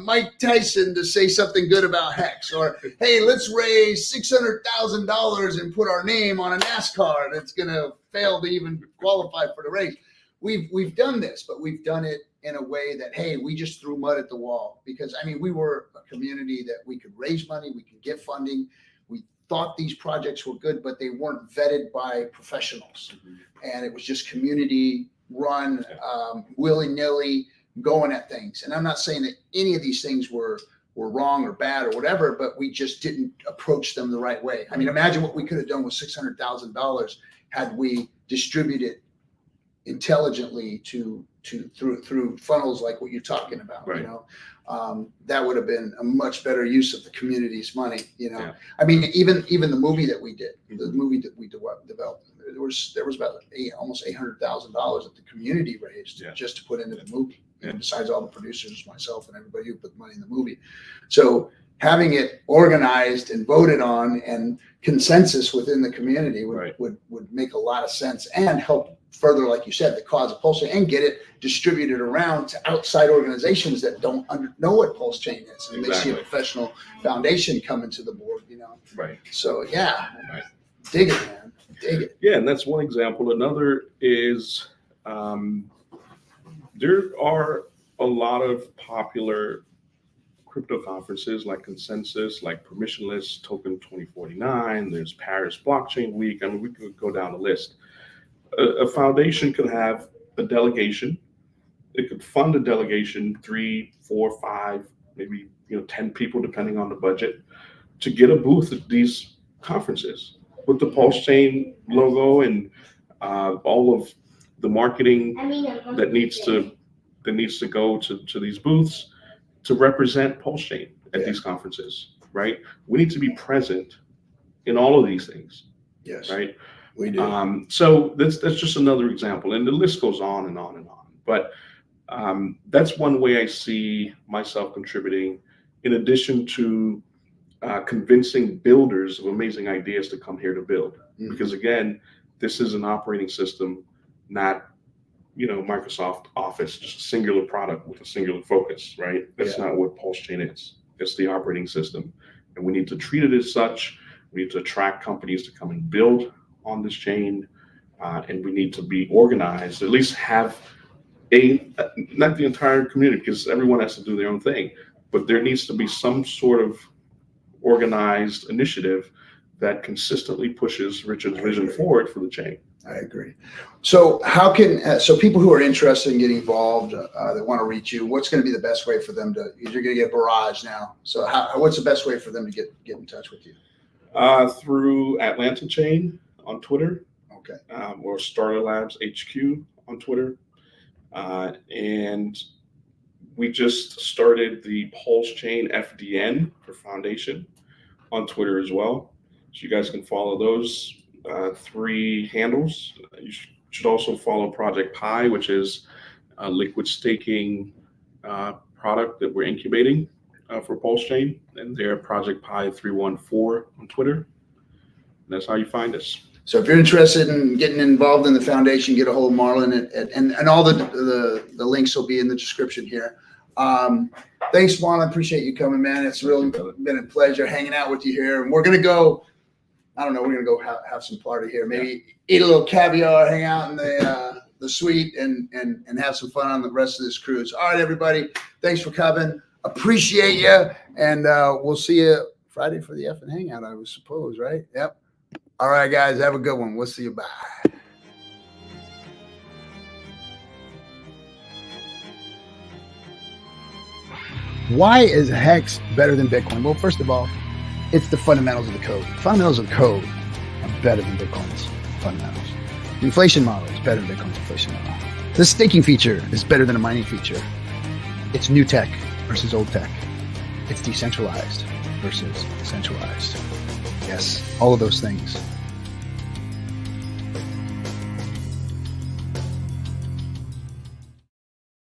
Mike Tyson to say something good about Hex. Or, hey, let's raise $600,000 and put our name on a NASCAR that's going to fail to even qualify for the race. We've done this, but we've done it in a way that, hey, we just threw mud at the wall. Because, I mean, we were a community that we could raise money, we could get funding. We thought these projects were good, but they weren't vetted by professionals. And it was just community run, willy-nilly going at things. And I'm not saying that any of these things were wrong or bad or whatever, but we just didn't approach them the right way. I mean, imagine what we could have done with $600,000 had we distributed intelligently through funnels like what you're talking about. Right. You know, that would have been a much better use of the community's money. You know, Yeah. I mean, even the movie that we did, the movie that we developed, there was about almost $800,000 that the community raised just to put into the movie. And besides all the producers, myself, and everybody who put money in the movie. So having it organized and voted on and consensus within the community would make a lot of sense and help further, like you said, the cause of PulseChain and get it distributed around to outside organizations that don't know what PulseChain is. And they see a professional foundation coming to the board, you know. Right. So, yeah, dig it, man. Dig it. Yeah, and that's one example. Another is there are a lot of popular crypto conferences like Consensus, like Permissionless, Token 2049. There's Paris Blockchain Week. I mean, we could go down the list. A foundation could have a delegation. It could fund a delegation, 3, 4, 5, maybe 10 people, depending on the budget, to get a booth at these conferences with the PulseChain logo and all of the marketing that needs to go to these booths to represent PulseChain at these conferences, right? We need to be present in all of these things. Yes. Right. We do. So that's just another example, and the list goes on and on and on. But that's one way I see myself contributing, in addition to convincing builders of amazing ideas to come here to build. Mm-hmm. Because again, this is an operating system, not Microsoft Office, just a singular product with a singular focus, right? That's not what PulseChain is. It's the operating system, and we need to treat it as such. We need to attract companies to come and build on this chain, and we need to be organized, at least have not the entire community, because everyone has to do their own thing, but there needs to be some sort of organized initiative that consistently pushes Richard's vision forward for the chain. I agree. So how can, so people who are interested in getting involved, that want to reach you, what's going to be the best way for them to, you're going to get Barrage now. So what's the best way for them to get in touch with you? Through Atlanta Chain on Twitter. Okay. Or Starter Labs HQ on Twitter. And we just started the PulseChain FDN for Foundation on Twitter as well. So you guys can follow those 3 handles. You should also follow Project Pi, which is a liquid staking product that we're incubating for PulseChain, and they're Project Pi 314 on Twitter. And that's how you find us. So if you're interested in getting involved in the foundation, get a hold of Marlon, and all the links will be in the description here. Thanks, Marlon. Appreciate you coming, man. It's really been a pleasure hanging out with you here. And we're going to go, I don't know, we're going to go have some party here. Maybe eat a little caviar, hang out in the the suite and have some fun on the rest of this cruise. All right, everybody. Thanks for coming. Appreciate you. And we'll see you Friday for the effing hangout, I would suppose, right? Yep. All right, guys. Have a good one. We'll see you. Bye. Why is Hex better than Bitcoin? Well, first of all, it's the fundamentals of the code. The fundamentals of the code are better than Bitcoin's fundamentals. The inflation model is better than Bitcoin's inflation model. The staking feature is better than a mining feature. It's new tech versus old tech. It's decentralized versus centralized. Yes, all of those things